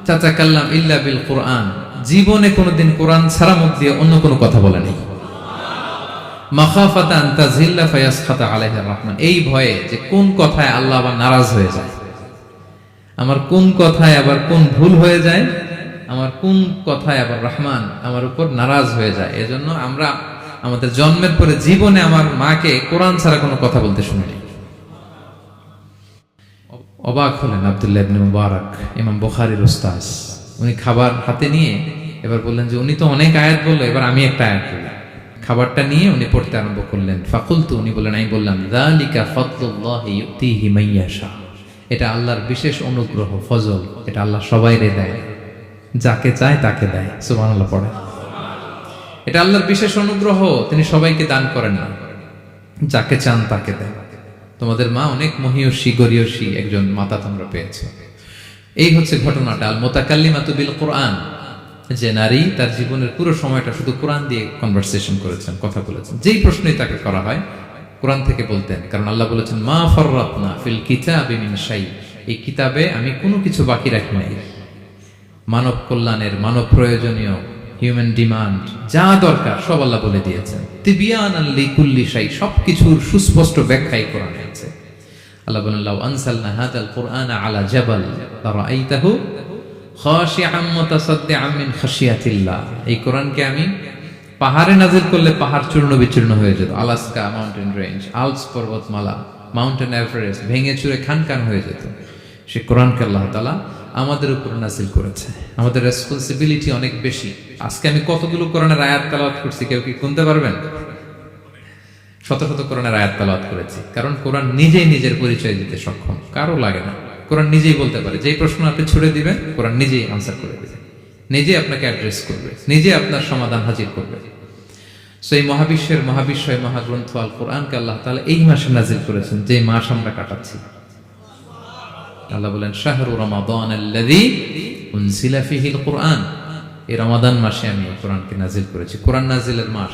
তাতাকাল্লাম ইল্লা বিল কুরআন, জীবনে কোনোদিন কোরআন ছাড়া মুখ দিয়ে অন্য কোনো কথা বলে নাই। মাখাফাতা আন তাযিল্লা ফায়াসখাতা আলাইহির রহমান, এই ভয়ে যে কোন কথায় আল্লাহ আবার নারাজ হয়ে যায়, আমার কোন কথায় আবার কোন ভুল হয়ে যায়, আমার কোন কথায় আবার রহমান আমার উপর নারাজ হয়ে যায়। এজন্য আমরা আমাদের জন্মের পরে জীবনে আমার মাকে কোরআন ছাড়া কোনো কথা বলতে শুনিনি। অবাক হলেন আব্দুল্লাহ ইবনে মুবারক, ইমাম বুখারীর উস্তাদ। উনি খাবার হাতে নিয়ে এবার বললেন যে উনি তো অনেক আয়াত বললো, এবার আমি একটা আয়াত বলি। খাবারটা নিয়ে উনি পড়তে আরম্ভ করলেন। ফাকুলতু, উনি বললেন, আমি বললাম যালিকা ফাদলুল্লাহি ইউতিহি মাইয়াশা, এটা আল্লাহর বিশেষ অনুগ্রহ, ফজল। এটা আল্লাহ সবাইরে দেয়, যাকে চায় তাকে দেয়। সুবহানাল্লাহ পড়ে। এটা আল্লাহর বিশেষ অনুগ্রহ, তিনি সবাইকে দান করেন না, যাকে চান তাকে দেয়। তোমাদের মা অনেক মহিয়সী গরিয়সী একজন মাতা তোমরা পেয়েছো। এই হচ্ছে ঘটনাটা। আল মুতাকাল্লিমাতু বিল কোরআন, যে নারী তার জীবনের পুরো সময়টা শুধু কোরআন দিয়ে কনভারসেশন করেছেন, কথা বলেছেন। যেই প্রশ্নই তাকে করা হয় কোরআন থেকে বলতেন, কারণ আল্লাহ বলেছেন মা ফাররাতনা ফিল কিতাবি মিন শাই, এই কিতাবে আমি কোনো কিছু বাকি রাখি নাই। মানব কল্যাণের, মানব প্রয়োজনীয়, হিউম্যান ডিমান্ড যা দরকার সব আল্লাহ বলে দিয়েছেন। তিবিয়ানান লিকুল্লি শাই, সবকিছুর সুস্পষ্ট ব্যাখ্যাই কোরআনে আছে। আল্লাহ বলেন লাউ আনসালনা হাযাল কুরআনা আলা জাবাল লারাআইতাহু খাশিআম মুতাসাদ্দিআম মিন খাশিয়াতিল্লাহ, এই কোরআনকে আমি পাহাড়ে নাজিল করলে পাহাড় চূর্ণ বিচূর্ণ হয়ে যেত। আলাস্কা মাউন্টেন রেঞ্জ, আল্পস পর্বতমালা, মাউন্টেন এভারেস্ট ভেঙে চুরে খান খান হয়ে যেত। সে কোরআনকে আল্লাহ তাআলা আমাদের উপর নাজিল করেছে। আমাদের রেসপন্সিবিলিটি অনেক বেশি। আজকে আমি কতগুলো কোরআনের আয়াত তেলাওয়াত করছি, কেউ কি গুনতে পারবেন? শত শত কোরআনের আয়াত তেলাওয়াত করেছি, কারণ কোরআন নিজেই নিজের পরিচয় দিতে সক্ষম, কারো লাগে না। কোরআন নিজেই বলতে পারে, যেই প্রশ্ন আপনি ছুড়ে দিবেন কোরআন নিজেই আনসার করে দেবে, নিজে আপনাকে অ্যাড্রেস করবে, নিজে আপনার সমাধান হাজির করবে। সেই মহাবিশ্বের মহাবিশ্বয় মহাগ্রন্থ আল কোরআনকে আল্লাহ তাআলা এই মাসে নাজিল করেছেন, যে মাস আমরা কাটাচ্ছি। আল্লাহ বলেন শাহরু রমাদান আল্লাযী উনজিলা ফীহিল কোরআন, এই রমাদান মাসে আমি এই কোরআনকে নাজিল করেছি। কোরআন নাজিলের মাস।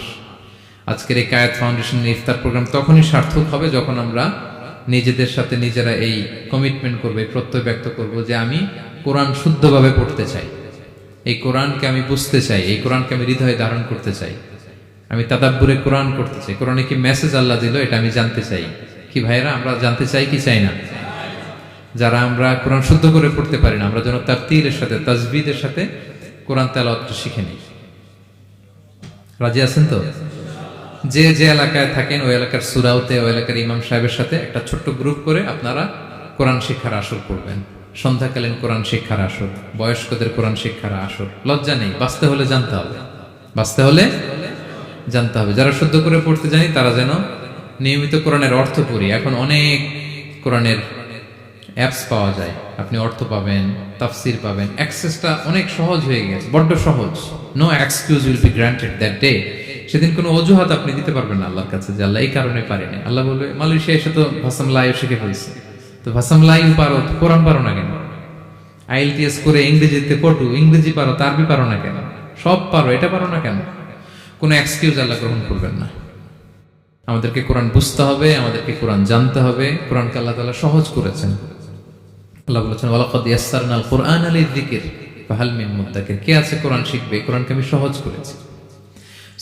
আজকের এই কায়েত ফাউন্ডেশনের ইফতার প্রোগ্রাম তখনই সার্থক হবে যখন আমরা নিজেদের সাথে নিজেরা এই কমিটমেন্ট করবো, এই প্রত্যয় ব্যক্ত করবো যে আমি কোরআন শুদ্ধভাবে পড়তে চাই, এই কোরআনকে আমি বুঝতে চাই, এই কোরআনকে আমি হৃদয়ে ধারণ করতে চাই, আমি তাদাব্বুরে কোরআন করতে চাই, কোরআনে কি মেসেজ আল্লাহ দিল এটা আমি জানতে চাই। কি ভাইরা, আমরা জানতে চাই কি চাই না? যারা আমরা কোরআন শুদ্ধ করে পড়তে পারি না, আমরা যেন তারতিলের সাথে তাজবিদের সাথে কোরআন তেলাওয়াত শিখে নিই। রাজি আছেন তো? যে যে এলাকায় থাকেন ওই এলাকার সুরাউতে, ওই এলাকার ইমাম সাহেবের সাথে একটা ছোট্ট গ্রুপ করে আপনারা কোরআন শিক্ষার আসর করবেন। সন্ধ্যাকালীন কোরআন শিক্ষার আসর, বয়স্কদের কোরআন শিক্ষার আসর। লজ্জা নেই, বাঁচতে হলে জানতে হবে, বাঁচতে হলে জানতে হবে। যারা শুদ্ধ করে পড়তে জানি তারা যেন নিয়মিত কোরআনের অর্থ পড়ি। এখন অনেক কোরআনের অ্যাপস পাওয়া যায়, আপনি অর্থ পাবেন, তাফসির পাবেন, অ্যাক্সেসটা অনেক সহজ হয়ে গেছে, বড্ড সহজ। No excuse will be granted that day. সেদিন কোনো অজুহাত আপনি দিতে পারবেন না আল্লাহর কাছে যে আল্লাহ এই কারণে পারিনি। আল্লাহ বলবে মালয়েশিয়া এসে তো ভাসাম লাইও শিখে ফেলছে, তো ভাসাম লাইও পারো, কোরআন পারো না কেন? IELTS করে ইংরেজিতে পড়ু, ইংরেজি পারো, আরবি পারো না কেন? সব পারো, এটা পারো না কেন? কোনো এক্সকিউজ আল্লাহ গ্রহণ করবেন না। আমাদেরকে কোরআন বুঝতে হবে, আমাদেরকে কোরআন জানতে হবে। কোরআনকে আল্লাহ তাআলা সহজ করেছেন। আল্লাহ বলেছেন ওয়ালাকাদ ইয়াসসারনাল কুরআনা লিযিকর ফাহাল মিন মুদ্দাকির। কে আছে কোরআন শিখবে? কোরআনকে আমি সহজ করেছি।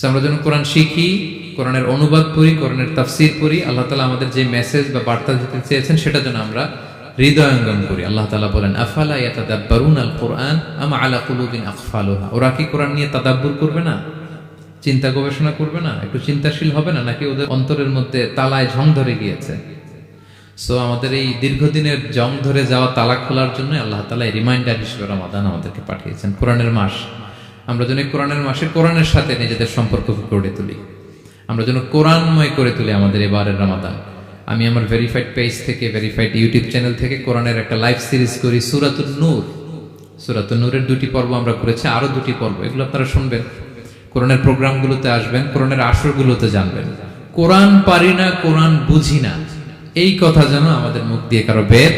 আমরা যখন কোরআন শিখি, কোরআনের অনুবাদ পড়ি, কোরআনের তাফসীর পড়ি, আল্লাহ তাআলা আমাদের যে মেসেজ বা বার্তা দিতে চেয়েছেন সেটা যেন আমরা হৃদয়ঙ্গম করি। আল্লাহ তাআলা বলেন আফালা ইয়াতাদাব্বারুনাল কুরআন আম আলা কুলুবিন আকফালুহা। ওরা কি কোরআন নিয়ে তাদাব্বুর করবে না, চিন্তা গবেষণা করবে না, একটু চিন্তাশীল হবে না? নাকি ওদের অন্তরের মধ্যে তালায় ঝং ধরে গিয়েছে? সো আমাদের এই দীর্ঘদিনের জং ধরে যাওয়া তালা খোলার জন্য আল্লাহ তাআলা রিমাইন্ডার হিসেবে রমাদান আমাদেরকে পাঠিয়েছেন, কোরআনের মাস। আমরা যেন কোরআনের মাসে কোরআনের সাথে নিজেদের সম্পর্ক গড়ে তুলি, আমরা যেন কোরআনময় করে তুলি আমাদের এবারের রমাদান। আমি আমার ভেরিফাইড পেজ থেকে, ভেরিফাইড ইউটিউব চ্যানেল থেকে কোরআনের একটা লাইভ সিরিজ করি, সূরাতুন নূর। সূরাতুন নূরের 2টি পর্ব আমরা করেছি, আরো 2টি পর্ব, এগুলো আপনারা শুনবেন। কোরআনের প্রোগ্রামগুলোতে আসবেন, কোরআনের আসরগুলোতে জানবেন। কোরআন পারি না, কোরআন বুঝি না, এই কথা যেন আমাদের মুখ দিয়ে কারো বের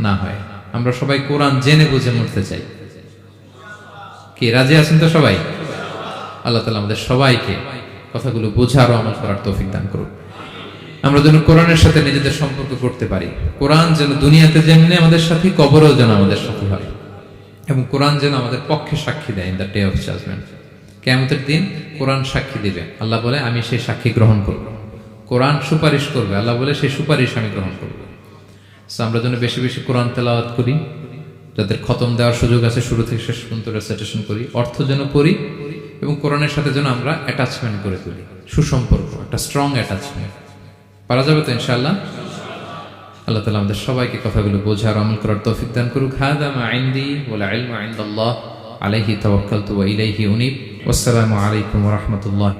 না হয়। আমরা সবাই কোরআন জেনে বুঝে মরতে চাই। কি রাজি আছেন তো সবাই? আল্লাহ তাআলা আমাদের সবাইকে কথাগুলো বোঝার ও আমল করার তৌফিক দান করুন। আমরা যেন কোরআনের সাথে নিজেদের সম্পর্ক করতে পারি। কোরআন যেন দুনিয়াতে যেমনি আমাদের সাথে, কবরেও যেন আমাদের সাথে হয়, এবং কোরআন যেন আমাদের পক্ষে সাক্ষী দেয় in the day of judgement. কিয়ামতের দিন কোরআন সাক্ষী দিবে, আল্লাহ বলে আমি সেই সাক্ষী গ্রহণ করব। কোরআন সুপারিশ করবে, আল্লাহ বলে সেই সুপারিশ আমি গ্রহণ করব। সো আমরা যেন বেশি বেশি কোরআন তেলাওয়াত করি, যাদের খতম দেওয়ার সুযোগ আছে শুরু থেকে শেষ পর্যন্ত রেসাইটেশন করি, অর্থ যেন পড়ি, এবং কোরআনের সাথে যেন আমরা অ্যাটাচমেন্ট করে তুলি, সুসম্পর্ক, একটা স্ট্রং অ্যাটাচমেন্ট। পারা যাবে তো ইনশাআল্লাহ? আল্লাহ তাআলা আমাদের সবাইকে কথাগুলো বোঝার আমল করার তৌফিক দান করুক। হাদা মা ইনদি ওয়াল ইলমু ইনদাল্লাহ আলাইহি তাওয়াক্কালতু ওয়া ইলাইহি উনীব। ওয়াসসালামু আলাইকুম ওয়া রাহমাতুল্লাহ।